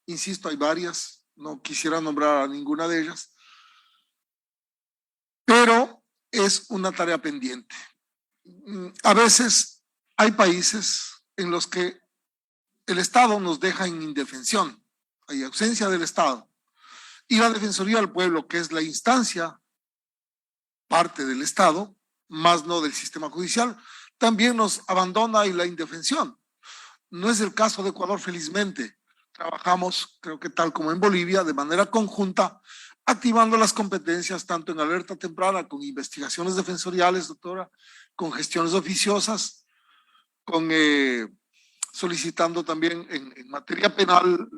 Insisto, hay varias, no quisiera nombrar a ninguna de ellas, pero es una tarea pendiente. A veces hay países en los que el Estado nos deja en indefensión, hay ausencia del Estado, y la Defensoría del Pueblo, que es la instancia, parte del Estado, más no del sistema judicial, también nos abandona en la indefensión. No es el caso de Ecuador, felizmente. Trabajamos, creo que tal como en Bolivia, de manera conjunta, activando las competencias tanto en alerta temprana, con investigaciones defensoriales, doctora, con gestiones oficiosas, con solicitando también en materia penal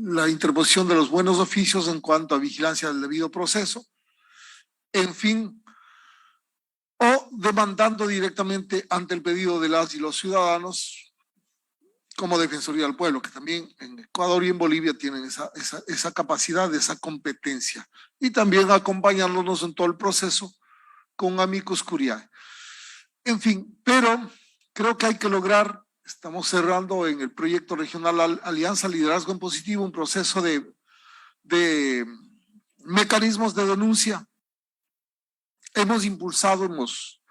la interposición de los buenos oficios en cuanto a vigilancia del debido proceso, en fin, o demandando directamente ante el pedido de las y los ciudadanos como Defensoría del Pueblo, que también en Ecuador y en Bolivia tienen esa capacidad, esa competencia, y también acompañándonos en todo el proceso con Amicus Curiae. En fin, pero creo que hay que lograr, estamos cerrando en el proyecto regional Alianza Liderazgo en Positivo, un proceso de mecanismos de denuncia. Hemos impulsado, hemos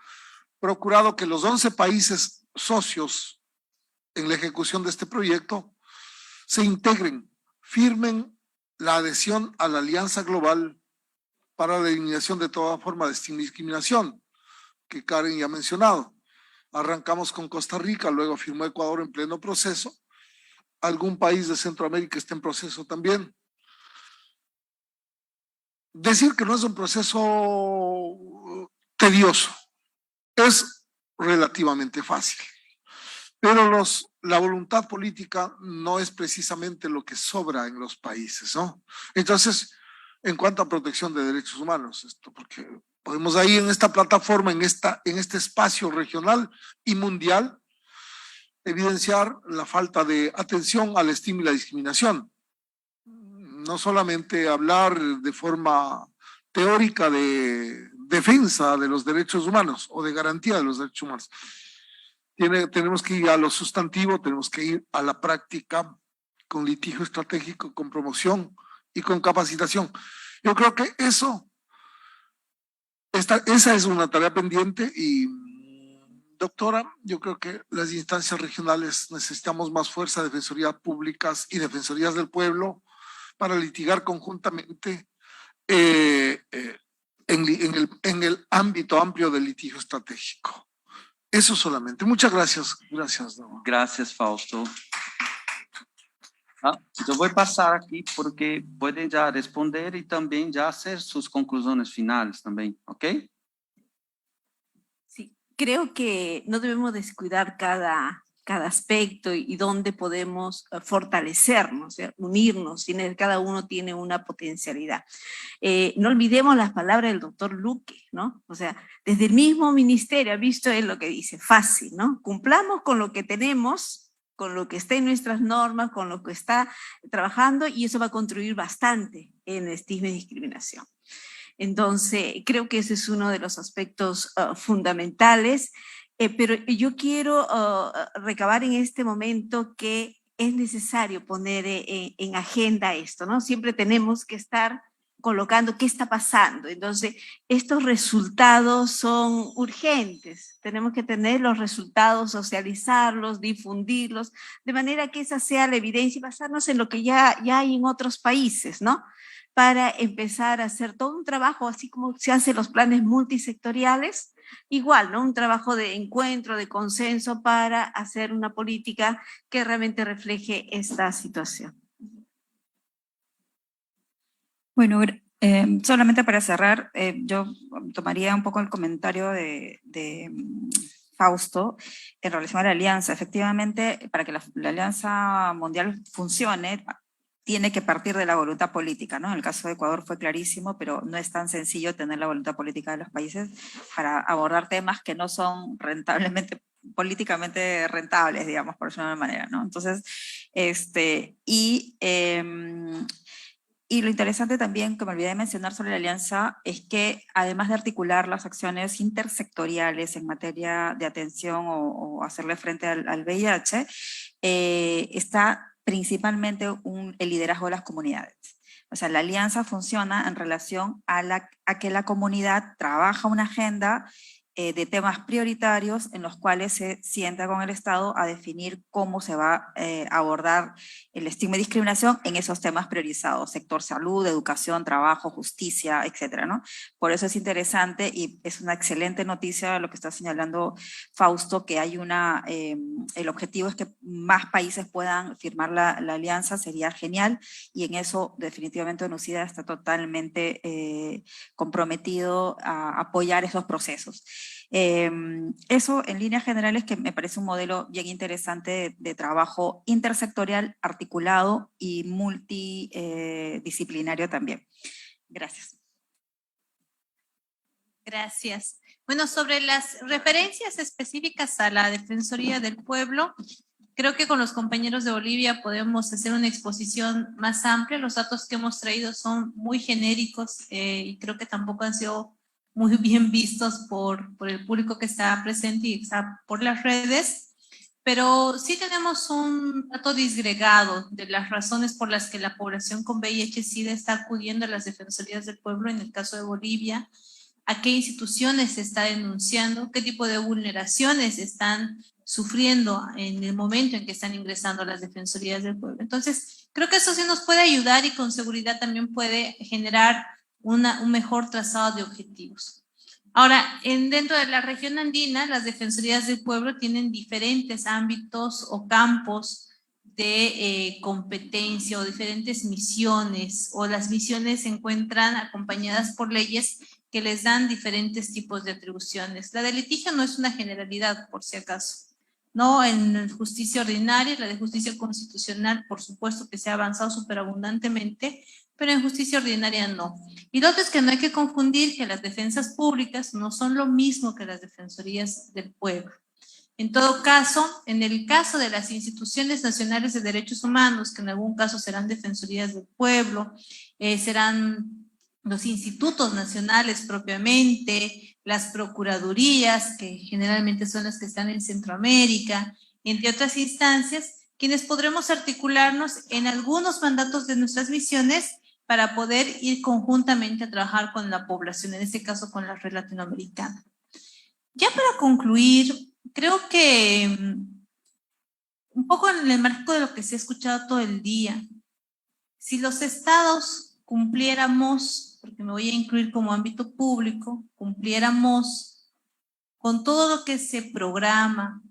procurado que los 11 países socios en la ejecución de este proyecto se integren, firmen la adhesión a la Alianza Global para la eliminación de toda forma de discriminación, que Karen ya ha mencionado. Arrancamos con Costa Rica, luego firmó Ecuador en pleno proceso, algún país de Centroamérica está en proceso también. Decir que no es un proceso tedioso es relativamente fácil, pero la voluntad política no es precisamente lo que sobra en los países, ¿no? Entonces, en cuanto a protección de derechos humanos, esto porque podemos ahí en esta plataforma, en este espacio regional y mundial, evidenciar la falta de atención al estigma y la discriminación. No solamente hablar de forma teórica de defensa de los derechos humanos o de garantía de los derechos humanos. Tenemos que ir a lo sustantivo, tenemos que ir a la práctica con litigio estratégico, con promoción y con capacitación. Yo creo que esa es una tarea pendiente y, doctora, yo creo que las instancias regionales necesitamos más fuerza, defensorías públicas y defensorías del pueblo para litigar conjuntamente en el ámbito amplio del litigio estratégico. Eso solamente. Muchas gracias. Gracias, Dama. Gracias, Fausto. Yo voy a pasar aquí porque pueden ya responder y también ya hacer sus conclusiones finales también, ¿ok? Sí, creo que no debemos descuidar cada aspecto y dónde podemos fortalecernos, unirnos, cada uno tiene una potencialidad. No olvidemos las palabras del doctor Luque, ¿no? O sea, desde el mismo ministerio ha visto él lo que dice, fácil, ¿no? Cumplamos con lo que tenemos, con lo que está en nuestras normas, con lo que está trabajando, y eso va a contribuir bastante en estigma y discriminación. Entonces, creo que ese es uno de los aspectos fundamentales, pero yo quiero recabar en este momento que es necesario poner en agenda esto, ¿no? Siempre tenemos que estar colocando qué está pasando. Entonces, estos resultados son urgentes. Tenemos que tener los resultados, socializarlos, difundirlos, de manera que esa sea la evidencia y basarnos en lo que ya hay en otros países, ¿no? Para empezar a hacer todo un trabajo, así como se hacen los planes multisectoriales, igual, ¿no? Un trabajo de encuentro, de consenso para hacer una política que realmente refleje esta situación. Bueno, solamente para cerrar, yo tomaría un poco el comentario de Fausto en relación a la alianza. Efectivamente, para que la Alianza Mundial funcione, tiene que partir de la voluntad política, ¿no? En el caso de Ecuador fue clarísimo, pero no es tan sencillo tener la voluntad política de los países para abordar temas que no son políticamente rentables, digamos, por decirlo de una manera, ¿no? Entonces, y lo interesante también, que me olvidé de mencionar sobre la alianza, es que además de articular las acciones intersectoriales en materia de atención o hacerle frente al VIH, está principalmente el liderazgo de las comunidades. O sea, la alianza funciona en relación a que la comunidad trabaja una agenda de temas prioritarios en los cuales se sienta con el Estado a definir cómo se va a abordar el estigma y discriminación en esos temas priorizados, sector salud, educación, trabajo, justicia, etcétera, ¿no? Por eso es interesante y es una excelente noticia lo que está señalando Fausto, que hay el objetivo es que más países puedan firmar la alianza, sería genial, y en eso definitivamente UNUCIDA está totalmente comprometido a apoyar esos procesos. Eso en líneas generales que me parece un modelo bien interesante de trabajo intersectorial, articulado y multidisciplinario también. Gracias. Gracias. Bueno, sobre las referencias específicas a la Defensoría del Pueblo, creo que con los compañeros de Bolivia podemos hacer una exposición más amplia. Los datos que hemos traído son muy genéricos y creo que tampoco han sido muy bien vistos por el público que está presente y está por las redes, pero sí tenemos un dato disgregado de las razones por las que la población con VIH-Sida está acudiendo a las Defensorías del Pueblo en el caso de Bolivia, a qué instituciones se está denunciando, qué tipo de vulneraciones están sufriendo en el momento en que están ingresando a las Defensorías del Pueblo. Entonces, creo que eso sí nos puede ayudar y con seguridad también puede generar un mejor trazado de objetivos. Ahora, dentro de la región andina, las Defensorías del Pueblo tienen diferentes ámbitos o campos de competencia o diferentes misiones, o las misiones se encuentran acompañadas por leyes que les dan diferentes tipos de atribuciones. La de litigio no es una generalidad, por si acaso. No en justicia ordinaria, la de justicia constitucional, por supuesto que se ha avanzado superabundantemente, pero en justicia ordinaria no. Y lo otro es que no hay que confundir que las defensas públicas no son lo mismo que las defensorías del pueblo. En todo caso, en el caso de las instituciones nacionales de derechos humanos, que en algún caso serán defensorías del pueblo, serán los institutos nacionales propiamente, las procuradurías, que generalmente son las que están en Centroamérica, entre otras instancias, quienes podremos articularnos en algunos mandatos de nuestras misiones para poder ir conjuntamente a trabajar con la población, en este caso con la red latinoamericana. Ya para concluir, creo que un poco en el marco de lo que se ha escuchado todo el día, si los estados cumpliéramos, porque me voy a incluir como ámbito público, cumpliéramos con todo lo que se programa,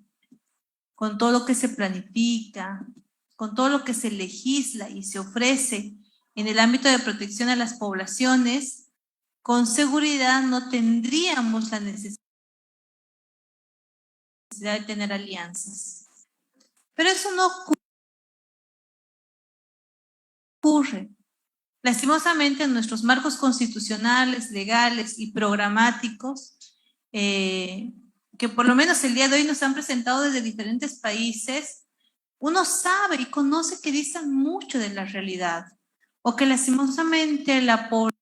con todo lo que se planifica, con todo lo que se legisla y se ofrece en el ámbito de protección a las poblaciones, con seguridad no tendríamos la necesidad de tener alianzas. Pero eso no ocurre. Lastimosamente, en nuestros marcos constitucionales, legales y programáticos, que por lo menos el día de hoy nos han presentado desde diferentes países, uno sabe y conoce que dicen mucho de la realidad, o que lastimosamente la población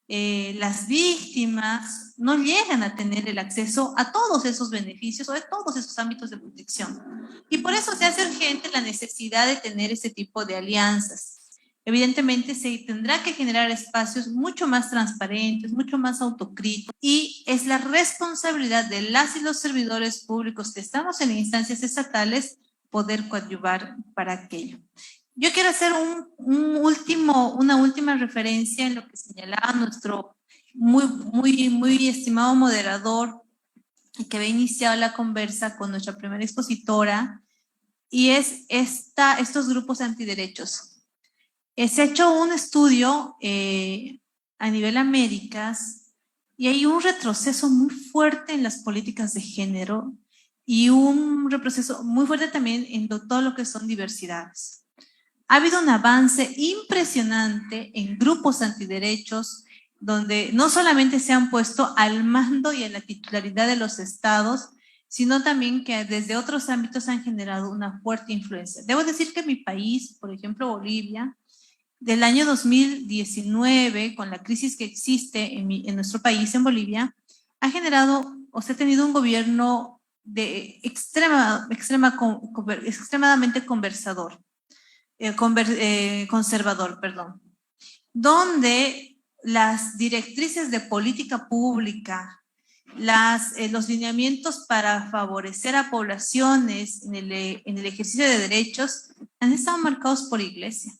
las víctimas no llegan a tener el acceso a todos esos beneficios o a todos esos ámbitos de protección. Y por eso se hace urgente la necesidad de tener ese tipo de alianzas. Evidentemente se tendrá que generar espacios mucho más transparentes, mucho más autocríticos, y es la responsabilidad de las y los servidores públicos que estamos en instancias estatales poder coadyuvar para aquello. Yo quiero hacer una última referencia en lo que señalaba nuestro muy estimado moderador, que había iniciado la conversa con nuestra primera expositora, y es estos grupos antiderechos. Se ha hecho un estudio a nivel Américas y hay un retroceso muy fuerte en las políticas de género y un retroceso muy fuerte también en todo lo que son diversidades. Ha habido un avance impresionante en grupos antiderechos, donde no solamente se han puesto al mando y a la titularidad de los estados, sino también que desde otros ámbitos han generado una fuerte influencia. Debo decir que mi país, por ejemplo Bolivia, del año 2019, con la crisis que existe en nuestro país, en Bolivia, ha generado, o sea, ha tenido un gobierno de extremadamente conservador, donde las directrices de política pública, los lineamientos para favorecer a poblaciones en el ejercicio de derechos han estado marcados por Iglesia.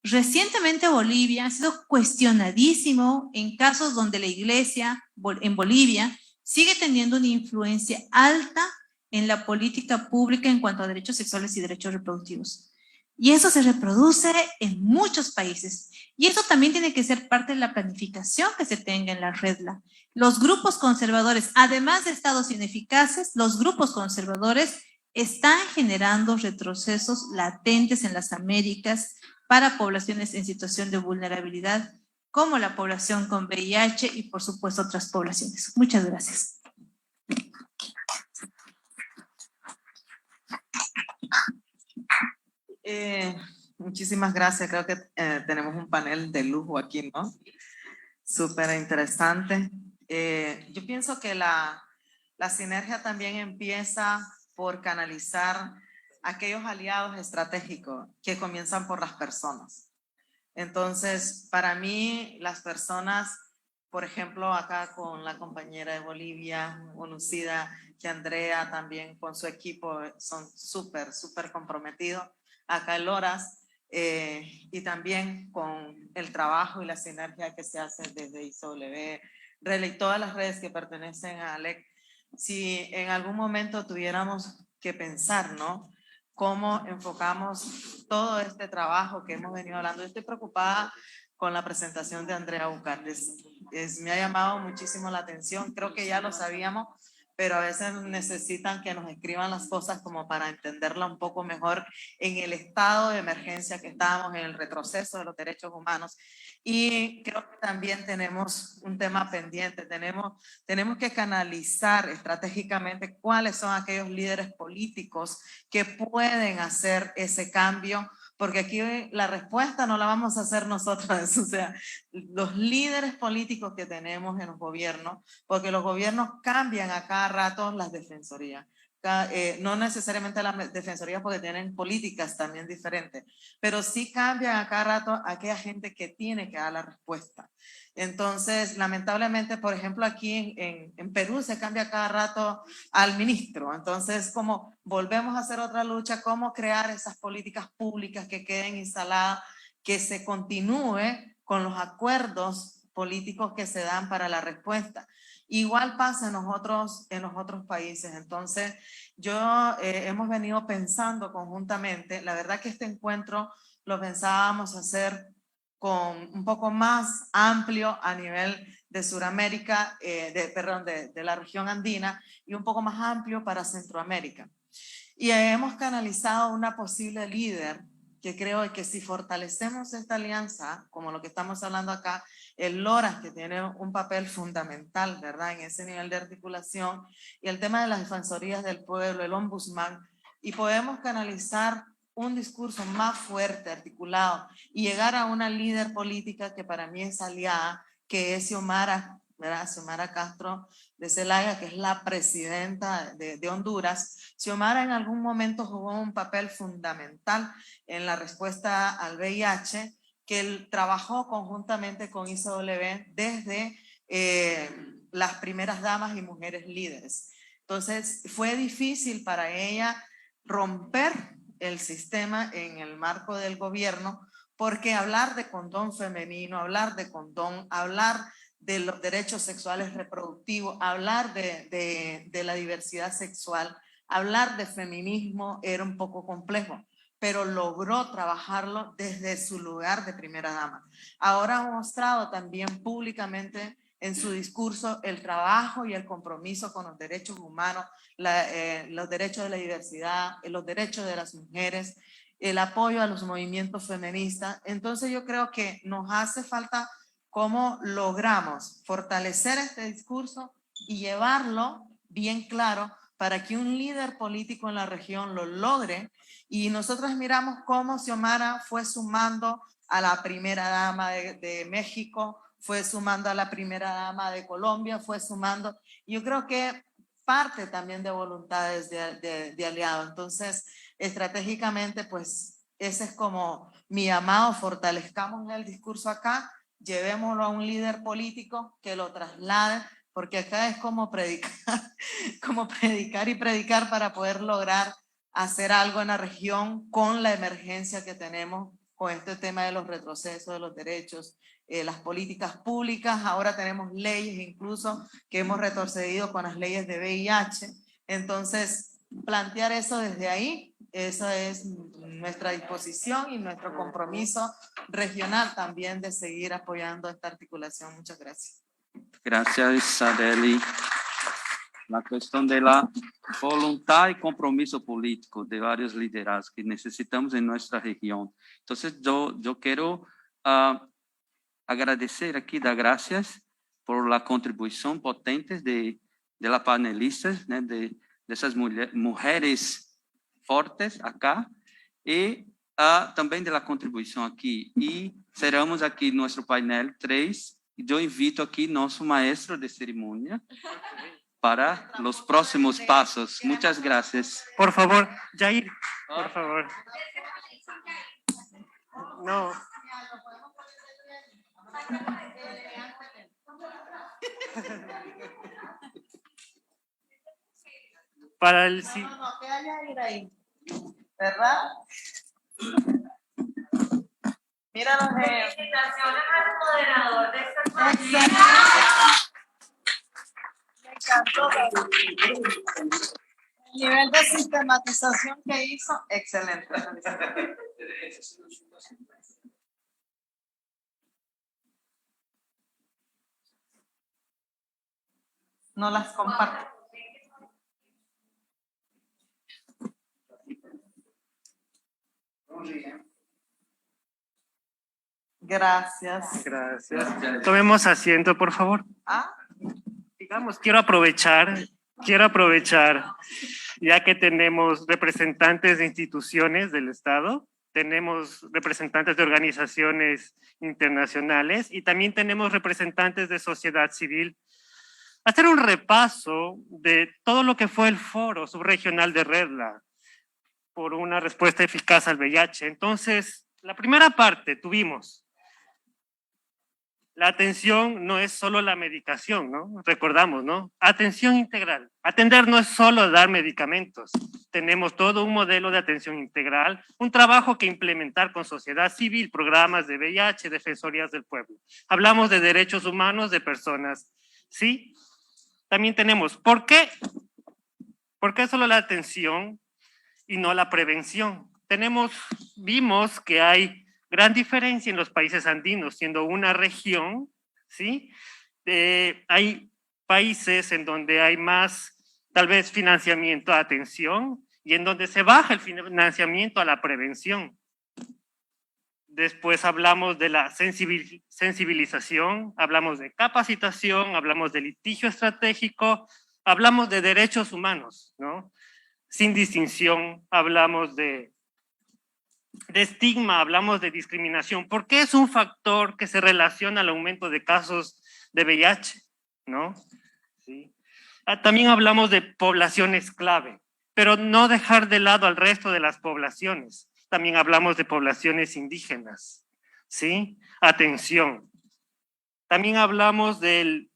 Recientemente Bolivia ha sido cuestionadísimo en casos donde la Iglesia en Bolivia sigue teniendo una influencia alta en la política pública en cuanto a derechos sexuales y derechos reproductivos. Y eso se reproduce en muchos países. Y eso también tiene que ser parte de la planificación que se tenga en la REDLA. Los grupos conservadores, además de estados ineficaces, los grupos conservadores están generando retrocesos latentes en las Américas para poblaciones en situación de vulnerabilidad, como la población con VIH y, por supuesto, otras poblaciones. Muchas gracias. Muchísimas gracias. Creo que tenemos un panel de lujo aquí, ¿no? Súper interesante. Yo pienso que la sinergia también empieza por canalizar aquellos aliados estratégicos que comienzan por las personas. Entonces, para mí, las personas, por ejemplo, acá con la compañera de Bolivia, conocida, que Andrea también con su equipo son súper comprometidos. Acá en Loras, y también con el trabajo y la sinergia que se hace desde ISW, RELE y todas las redes que pertenecen a ALEC. Si en algún momento tuviéramos que pensar, ¿no?, cómo enfocamos todo este trabajo que hemos venido hablando. Yo estoy preocupada con la presentación de Andrea Bucarles. Me ha llamado muchísimo la atención, creo que ya lo sabíamos, pero a veces necesitan que nos escriban las cosas como para entenderla un poco mejor en el estado de emergencia que estamos, en el retroceso de los derechos humanos. Y creo que también tenemos un tema pendiente, tenemos que canalizar estratégicamente cuáles son aquellos líderes políticos que pueden hacer ese cambio, porque aquí la respuesta no la vamos a hacer nosotros, o sea, los líderes políticos que tenemos en los gobiernos, porque los gobiernos cambian a cada rato las defensorías. No necesariamente las defensorías porque tienen políticas también diferentes, pero sí cambian a cada rato aquella gente que tiene que dar la respuesta. Entonces, lamentablemente, por ejemplo, aquí en Perú se cambia cada rato al ministro. Entonces, como volvemos a hacer otra lucha, cómo crear esas políticas públicas que queden instaladas, que se continúe con los acuerdos políticos que se dan para la respuesta. Igual pasa en los otros países. Entonces, hemos venido pensando conjuntamente, la verdad que este encuentro lo pensábamos hacer con un poco más amplio a nivel de Sudamérica, de la región andina, y un poco más amplio para Centroamérica. Y hemos canalizado una posible líder que creo que si fortalecemos esta alianza, como lo que estamos hablando acá, el Loras, que tiene un papel fundamental, ¿verdad?, en ese nivel de articulación, y el tema de las defensorías del pueblo, el ombudsman, y podemos canalizar un discurso más fuerte, articulado, y llegar a una líder política que para mí es aliada, que es Xiomara, ¿verdad?, Xiomara Castro de Zelaya, que es la presidenta de Honduras. Xiomara en algún momento jugó un papel fundamental en la respuesta al VIH, que él trabajó conjuntamente con ISW desde las primeras damas y mujeres líderes. Entonces fue difícil para ella romper el sistema en el marco del gobierno, porque hablar de condón femenino, hablar de condón, hablar de los derechos sexuales reproductivos, hablar de la diversidad sexual, hablar de feminismo era un poco complejo, pero logró trabajarlo desde su lugar de primera dama. Ahora ha mostrado también públicamente en su discurso el trabajo y el compromiso con los derechos humanos, los derechos de la diversidad, los derechos de las mujeres, el apoyo a los movimientos feministas. Entonces yo creo que nos hace falta cómo logramos fortalecer este discurso y llevarlo bien claro para que un líder político en la región lo logre. Y nosotros miramos cómo Xiomara fue sumando a la primera dama de México, fue sumando a la primera dama de Colombia, fue sumando. Yo creo que parte también de voluntades de aliados. Entonces, estratégicamente, pues, ese es como mi llamado: fortalezcamos el discurso acá, llevémoslo a un líder político que lo traslade, porque acá es como predicar y predicar para poder lograr hacer algo en la región con la emergencia que tenemos con este tema de los retrocesos de los derechos, las políticas públicas. Ahora tenemos leyes incluso que hemos retrocedido con las leyes de VIH. Entonces, plantear eso desde ahí, esa es nuestra disposición y nuestro compromiso regional también de seguir apoyando esta articulación. Muchas gracias. Gracias, Adeli. La cuestión de la voluntad y compromiso político de varios liderazgos que necesitamos en nuestra región. Entonces, yo quiero agradecer aquí, dar gracias por la contribución potente de las panelistas, ¿no? de esas mujeres fuertes acá, y también de la contribución aquí. Y cerramos aquí nuestro panel 3. Yo invito aquí nuestro maestro de ceremonia para los próximos pasos. Muchas gracias. Por favor, Jair, por favor. No. Para el sí. No, que haya ir ahí, ¿verdad? Mira los de... Felicitaciones al moderador de esta panel. Me encantó. El nivel de sistematización que hizo, excelente. No las comparto. Gracias. Gracias. Tomemos asiento, por favor. Digamos, quiero aprovechar, ya que tenemos representantes de instituciones del Estado, tenemos representantes de organizaciones internacionales y también tenemos representantes de sociedad civil, hacer un repaso de todo lo que fue el foro subregional de Redla por una respuesta eficaz al VIH. Entonces, la primera parte tuvimos la atención no es solo la medicación, ¿no? Recordamos, ¿no? Atención integral. Atender no es solo dar medicamentos. Tenemos todo un modelo de atención integral, un trabajo que implementar con sociedad civil, programas de VIH, defensorías del pueblo. Hablamos de derechos humanos de personas, ¿sí? También tenemos, ¿por qué? ¿Por qué solo la atención y no la prevención? Vimos que hay gran diferencia en los países andinos, siendo una región, ¿sí? Hay países en donde hay más, tal vez, financiamiento a atención y en donde se baja el financiamiento a la prevención. Después hablamos de la sensibilización, hablamos de capacitación, hablamos de litigio estratégico, hablamos de derechos humanos, ¿no? Sin distinción, hablamos de estigma, hablamos de discriminación, porque es un factor que se relaciona al aumento de casos de VIH, ¿no? ¿Sí? También hablamos de poblaciones clave, pero no dejar de lado al resto de las poblaciones. También hablamos de poblaciones indígenas, ¿sí? Atención. También hablamos del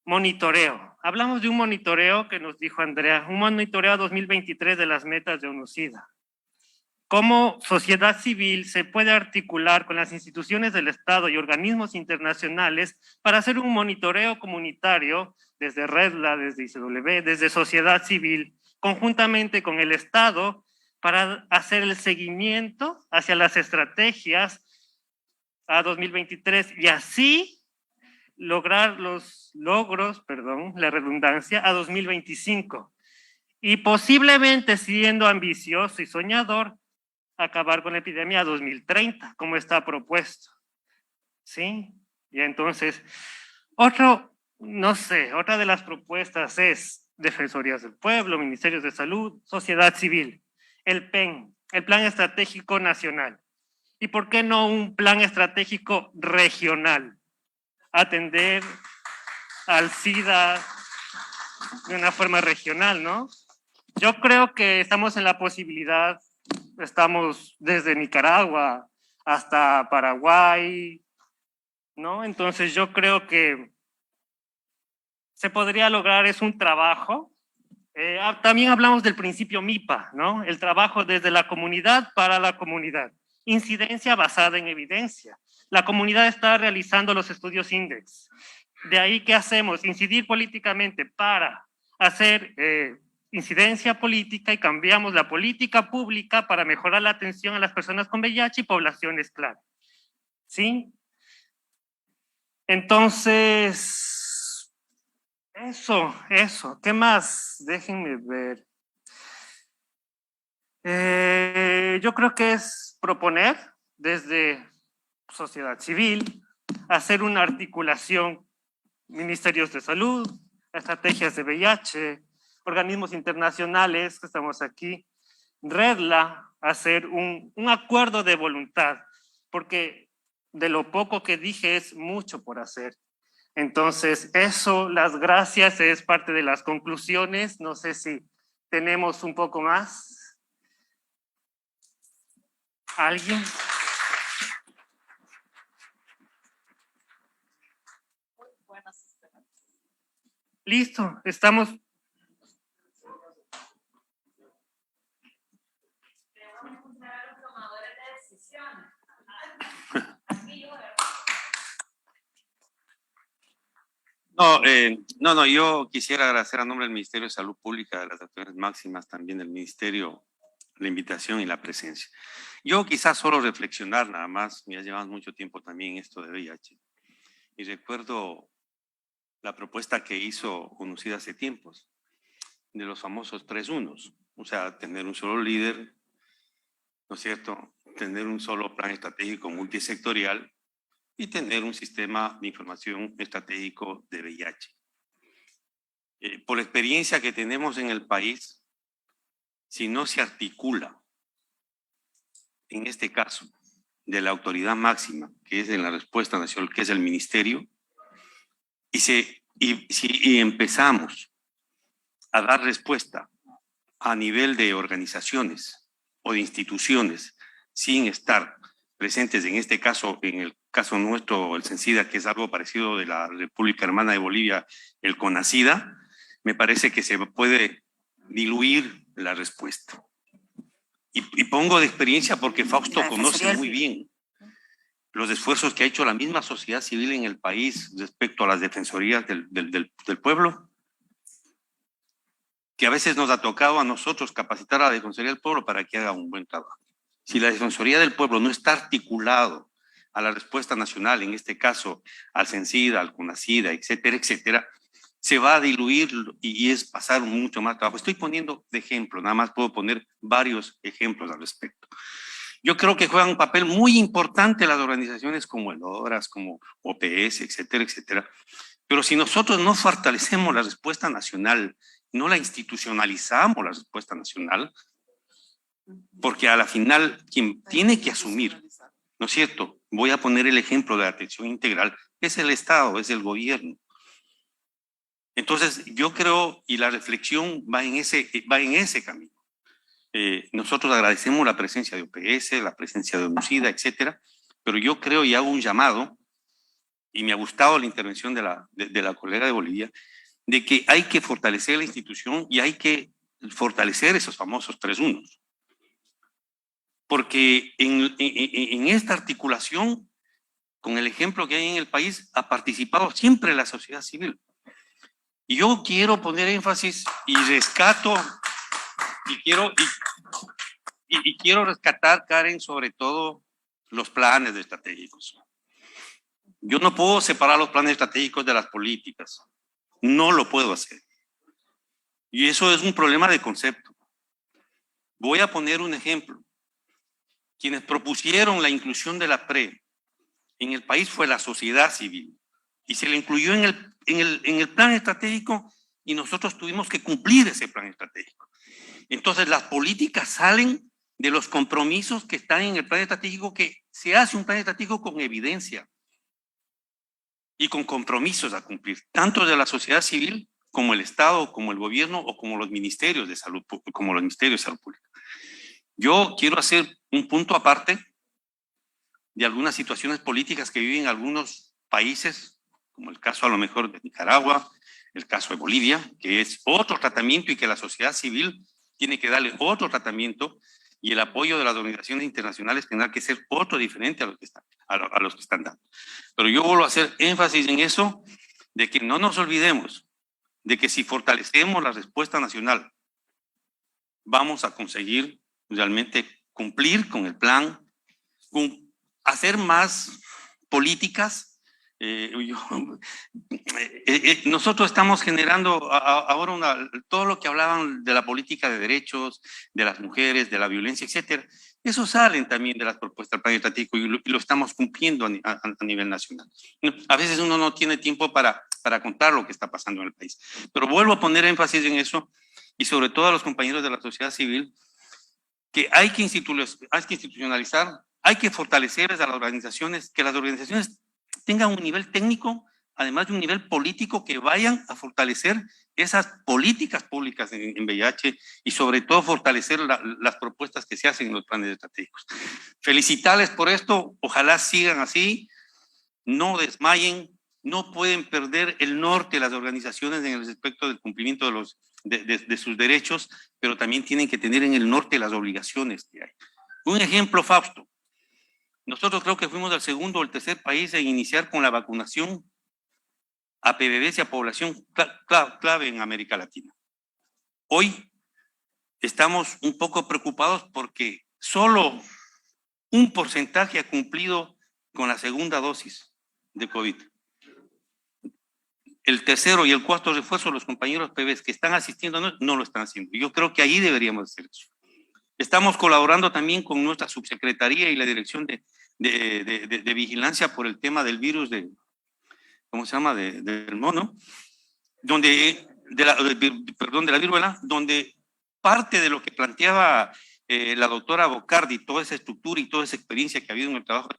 monitoreo. Hablamos de un monitoreo que nos dijo Andrea, un monitoreo 2023 de las metas de ONU-SIDA. Cómo sociedad civil se puede articular con las instituciones del Estado y organismos internacionales para hacer un monitoreo comunitario desde Redla, desde ICW, desde sociedad civil, conjuntamente con el Estado, para hacer el seguimiento hacia las estrategias a 2023 y así lograr los logros, perdón, la redundancia, a 2025. Y posiblemente, siendo ambicioso y soñador, acabar con la epidemia a 2030, como está propuesto. ¿Sí? Y entonces, no sé, otra de las propuestas es Defensorías del Pueblo, Ministerios de Salud, Sociedad Civil, el PEN, el Plan Estratégico Nacional. ¿Y por qué no un plan estratégico regional? Atender al SIDA de una forma regional, ¿no? Yo creo que estamos en la posibilidad, estamos desde Nicaragua hasta Paraguay, ¿no? Entonces yo creo que se podría lograr, es un trabajo. También hablamos del principio MIPA, ¿no? El trabajo desde la comunidad para la comunidad. Incidencia basada en evidencia. La comunidad está realizando los estudios INDEX. De ahí, ¿qué hacemos? Incidir políticamente para hacer incidencia política y cambiamos la política pública para mejorar la atención a las personas con VIH y poblaciones clave. ¿Sí? Entonces, eso. ¿Qué más? Déjenme ver. Yo creo que es proponer desde sociedad civil, hacer una articulación, ministerios de salud, estrategias de VIH, organismos internacionales que estamos aquí, REDLA, hacer un acuerdo de voluntad, porque de lo poco que dije es mucho por hacer. Entonces, eso, las gracias, es parte de las conclusiones. No sé si tenemos un poco más. ¿Alguien? Listo, estamos. Tenemos que escuchar a los tomadores de decisiones. No, yo quisiera agradecer a nombre del Ministerio de Salud Pública, de las autoridades máximas, también del Ministerio, la invitación y la presencia. Yo quizás solo reflexionar nada más, ya llevamos mucho tiempo también en esto de VIH. Y recuerdo la propuesta que hizo conocida hace tiempos, de los famosos 3 unos, o sea, tener un solo líder, ¿no es cierto? Tener un solo plan estratégico multisectorial y tener un sistema de información estratégico de VIH. Por la experiencia que tenemos en el país, si no se articula, en este caso, de la autoridad máxima, que es en la respuesta nacional, que es el ministerio, y empezamos a dar respuesta a nivel de organizaciones o de instituciones, sin estar presentes en este caso, en el caso nuestro, el CENSIDA, que es algo parecido de la República Hermana de Bolivia, el CONACIDA, me parece que se puede diluir la respuesta. Y pongo de experiencia porque Fausto conoce muy bien los esfuerzos que ha hecho la misma sociedad civil en el país respecto a las defensorías del pueblo, que a veces nos ha tocado a nosotros capacitar a la Defensoría del Pueblo para que haga un buen trabajo. Si la Defensoría del Pueblo no está articulado a la respuesta nacional, en este caso al CENSIDA, al CONACIDA, etcétera, etcétera, se va a diluir y es pasar mucho más trabajo. Estoy poniendo de ejemplo, nada más puedo poner varios ejemplos al respecto. Yo creo que juegan un papel muy importante las organizaciones como el ODRAS, como OPS, etcétera, etcétera. Pero si nosotros no fortalecemos la respuesta nacional, no la institucionalizamos la respuesta nacional, porque a la final quien tiene que asumir, ¿no es cierto? Voy a poner el ejemplo de la atención integral, es el Estado, es el gobierno. Entonces yo creo, y la reflexión va en ese camino. Nosotros agradecemos la presencia de OPS, la presencia de ONUCIDA, etcétera, pero yo creo y hago un llamado, y me ha gustado la intervención de la colega de Bolivia, de que hay que fortalecer la institución y hay que fortalecer esos famosos 3 unos. Porque en esta articulación, con el ejemplo que hay en el país, ha participado siempre la sociedad civil. Y yo quiero poner énfasis y rescato, quiero rescatar, Karen, sobre todo los planes estratégicos. Yo no puedo separar los planes estratégicos de las políticas. No lo puedo hacer. Y eso es un problema de concepto. Voy a poner un ejemplo. Quienes propusieron la inclusión de la PRE en el país fue la sociedad civil. Y se le incluyó en el plan estratégico y nosotros tuvimos que cumplir ese plan estratégico. Entonces las políticas salen de los compromisos que están en el plan estratégico, que se hace un plan estratégico con evidencia y con compromisos a cumplir, tanto de la sociedad civil como el Estado, como el gobierno o como los ministerios de salud, como los ministerios de salud pública. Yo quiero hacer un punto aparte de algunas situaciones políticas que viven algunos países, como el caso a lo mejor de Nicaragua, el caso de Bolivia, que es otro tratamiento y que la sociedad civil tiene que darle otro tratamiento, y el apoyo de las organizaciones internacionales tendrá que ser otro diferente a los que están dando. Pero yo vuelvo a hacer énfasis en eso, de que no nos olvidemos de que si fortalecemos la respuesta nacional, vamos a conseguir realmente cumplir con el plan, hacer más políticas. Nosotros estamos generando ahora todo lo que hablaban de la política de derechos, de las mujeres, de la violencia, etcétera. Eso salen también de las propuestas del plan estratégico y lo estamos cumpliendo a nivel nacional. A veces uno no tiene tiempo para contar lo que está pasando en el país. Pero vuelvo a poner énfasis en eso, y sobre todo a los compañeros de la sociedad civil, que hay que institucionalizar, hay que fortalecer a las organizaciones, que las organizaciones tengan un nivel técnico, además de un nivel político, que vayan a fortalecer esas políticas públicas en VIH y sobre todo fortalecer las propuestas que se hacen en los planes estratégicos. Felicitarles por esto, ojalá sigan así, no desmayen, no pueden perder el norte las organizaciones en el respecto del cumplimiento de sus derechos, pero también tienen que tener en el norte las obligaciones que hay. Un ejemplo, Fausto. Nosotros creo que fuimos el segundo o el tercer país en iniciar con la vacunación a PBBs y a población clave en América Latina. Hoy estamos un poco preocupados porque solo un porcentaje ha cumplido con la segunda dosis de COVID. El tercero y el cuarto refuerzo, los compañeros PBs que están asistiendo no lo están haciendo. Yo creo que ahí deberíamos hacer eso. Estamos colaborando también con nuestra subsecretaría y la Dirección de Vigilancia por el tema del virus ¿cómo se llama? Del mono, de la viruela, donde parte de lo que planteaba la doctora Bocardi, toda esa estructura y toda esa experiencia que ha habido en el trabajo,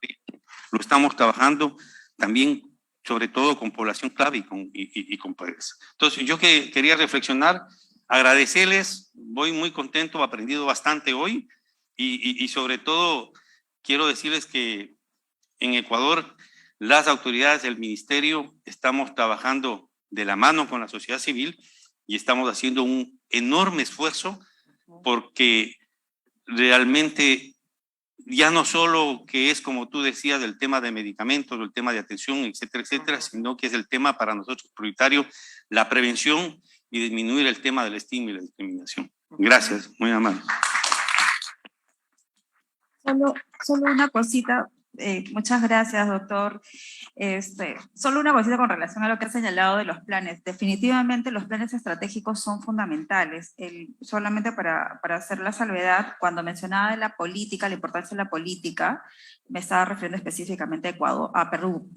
lo estamos trabajando también, sobre todo con población clave y con padres. Entonces, yo quería reflexionar, agradecerles, voy muy contento, he aprendido bastante hoy y sobre todo quiero decirles que en Ecuador las autoridades del ministerio estamos trabajando de la mano con la sociedad civil y estamos haciendo un enorme esfuerzo porque realmente ya no solo que es, como tú decías, del tema de medicamentos, el tema de atención, etcétera, etcétera, sino que es el tema para nosotros prioritario, la prevención y disminuir el tema del estigma y la discriminación. Gracias, muy amable. Solo una cosita, muchas gracias, doctor. Solo una cosita con relación a lo que ha señalado de los planes. Definitivamente los planes estratégicos son fundamentales. Solamente para hacer la salvedad, cuando mencionaba de la política, la importancia de la política, me estaba refiriendo específicamente a Ecuador, a Perú,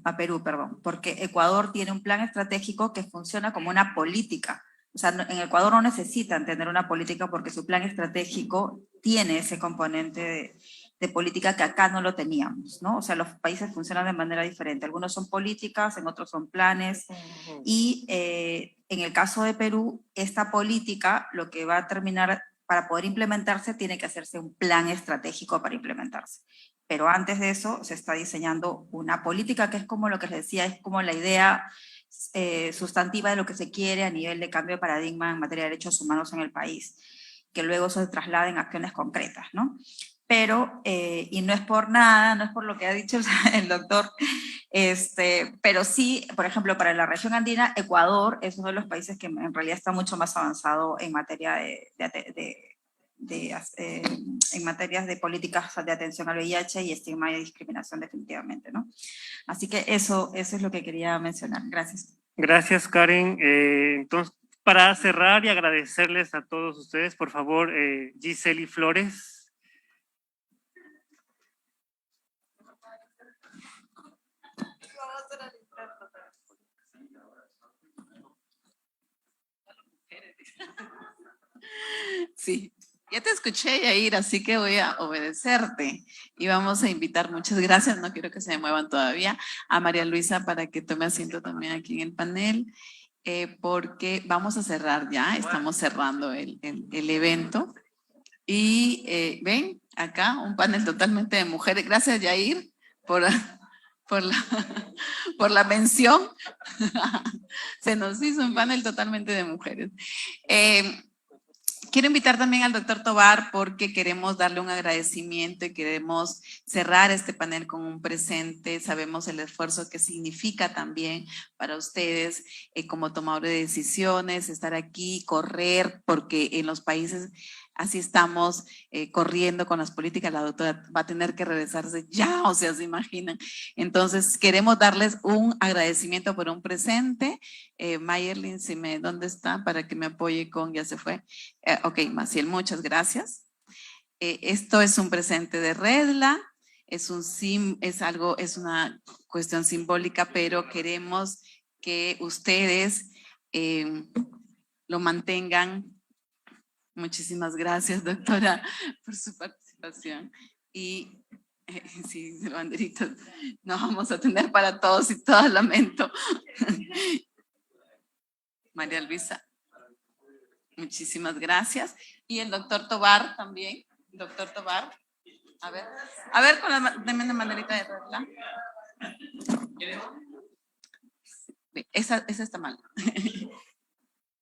porque Ecuador tiene un plan estratégico que funciona como una política. O sea, en Ecuador no necesitan tener una política porque su plan estratégico tiene ese componente de política que acá no lo teníamos, ¿no? O sea, los países funcionan de manera diferente. Algunos son políticas, en otros son planes. Y en el caso de Perú, esta política, lo que va a terminar, para poder implementarse, tiene que hacerse un plan estratégico para implementarse. Pero antes de eso, se está diseñando una política que es como lo que les decía, es como la idea sustantiva de lo que se quiere a nivel de cambio de paradigma en materia de derechos humanos en el país, que luego se traslada en acciones concretas, ¿no? Pero, y no es por nada, no es por lo que ha dicho el doctor, pero sí, por ejemplo, para la región andina, Ecuador es uno de los países que en realidad está mucho más avanzado en materia de en materias de políticas de atención al VIH y estigma y discriminación definitivamente, ¿no? Así que eso es lo que quería mencionar. Gracias. Gracias, Karen. Entonces, para cerrar y agradecerles a todos ustedes, por favor, Giseli Flores. Sí, ya te escuché, Yair, así que voy a obedecerte. Y vamos a invitar, muchas gracias, no quiero que se me muevan todavía, a María Luisa para que tome asiento también aquí en el panel, porque vamos a cerrar ya, estamos cerrando el evento. Y ven, acá un panel totalmente de mujeres. Gracias, Yair, por la mención. Se nos hizo un panel totalmente de mujeres. Quiero invitar también al doctor Tovar porque queremos darle un agradecimiento y queremos cerrar este panel con un presente. Sabemos el esfuerzo que significa también para ustedes como tomadores de decisiones, estar aquí, correr, porque en los países así estamos corriendo con las políticas. La doctora va a tener que regresarse ya, o sea, se imaginan. Entonces, queremos darles un agradecimiento por un presente. Mayerlin, ¿dónde está? Para que me apoye con, ya se fue. Ok, Maciel, muchas gracias. Esto es un presente de Redla, es una cuestión simbólica, pero queremos que ustedes lo mantengan. Muchísimas gracias, doctora, por su participación. Y sí, banderitas, no vamos a tener para todos y todas, lamento. María Luisa, muchísimas gracias. Y el doctor Tovar también. Doctor Tovar, a ver, denme una banderita de regla. Esa está mal.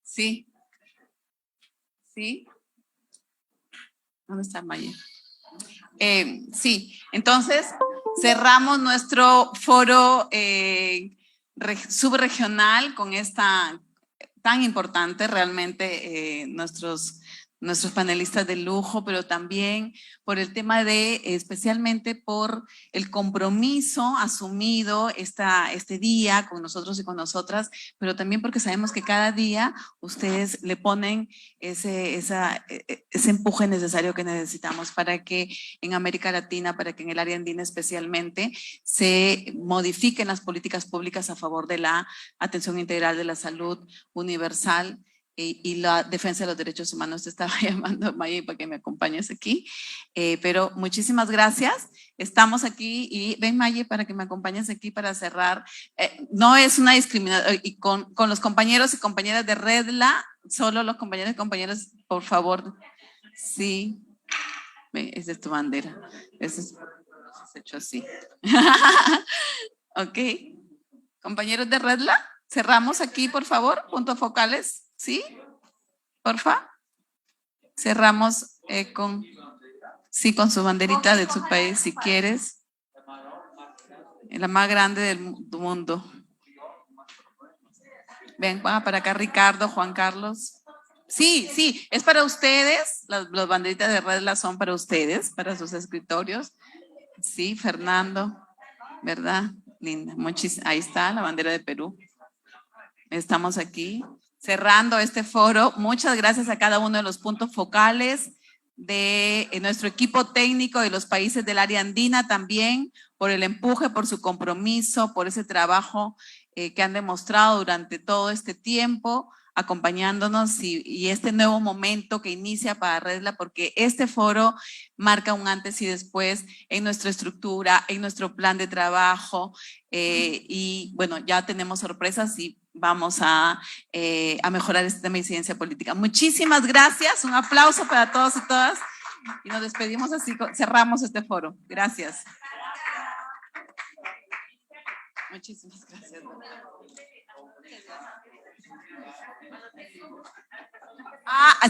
Sí. ¿Sí? ¿Dónde está Maya? Sí, entonces cerramos nuestro foro subregional con esta tan importante, realmente nuestros panelistas de lujo, pero también por el tema especialmente por el compromiso asumido este día con nosotros y con nosotras, pero también porque sabemos que cada día ustedes le ponen ese empuje necesario que necesitamos para que en América Latina, para que en el área andina especialmente, se modifiquen las políticas públicas a favor de la atención integral de la salud universal y la defensa de los derechos humanos. Te estaba llamando, Maya, para que me acompañes aquí. Pero muchísimas gracias. Estamos aquí y ven, Maya, para que me acompañes aquí para cerrar. No es una discriminación. Y con los compañeros y compañeras de Redla, solo los compañeros y compañeras, por favor. Sí. Esa es tu bandera. Esa es hecho así. Ok. Compañeros de Redla, cerramos aquí, por favor. Puntos focales. ¿Sí? Porfa. Cerramos con su banderita de su país, si quieres. La más grande del mundo. Ven, para acá Ricardo, Juan Carlos. Sí, es para ustedes. Las banderitas de Redla son para ustedes, para sus escritorios. Sí, Fernando, ¿verdad? Linda. Ahí está la bandera de Perú. Estamos aquí cerrando este foro. Muchas gracias a cada uno de los puntos focales de nuestro equipo técnico de los países del área andina también, por el empuje, por su compromiso, por ese trabajo que han demostrado durante todo este tiempo, acompañándonos y este nuevo momento que inicia para Redla, porque este foro marca un antes y después en nuestra estructura, en nuestro plan de trabajo y bueno, ya tenemos sorpresas y vamos a mejorar este tema de incidencia política. Muchísimas gracias, un aplauso para todos y todas y nos despedimos así, cerramos este foro. Gracias. Muchísimas gracias.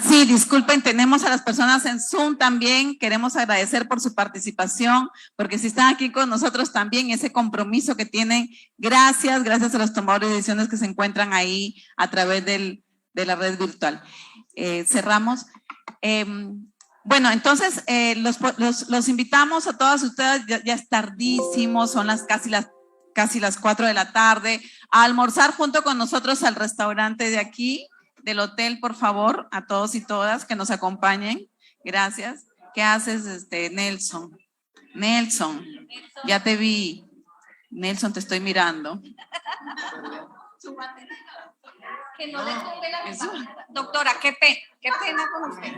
Sí, disculpen, tenemos a las personas en Zoom también, queremos agradecer por su participación, porque si están aquí con nosotros también, ese compromiso que tienen, gracias a los tomadores de decisiones que se encuentran ahí a través de la red virtual. Cerramos. Bueno, entonces los invitamos a todas ustedes, ya es tardísimo, son casi las 4 de la tarde, a almorzar junto con nosotros al restaurante de aquí, del hotel, por favor, a todos y todas que nos acompañen. Gracias. ¿Qué haces, Nelson? Nelson, ya te vi. Nelson, te estoy mirando. Que no le tumbe la doctora, qué pena con usted.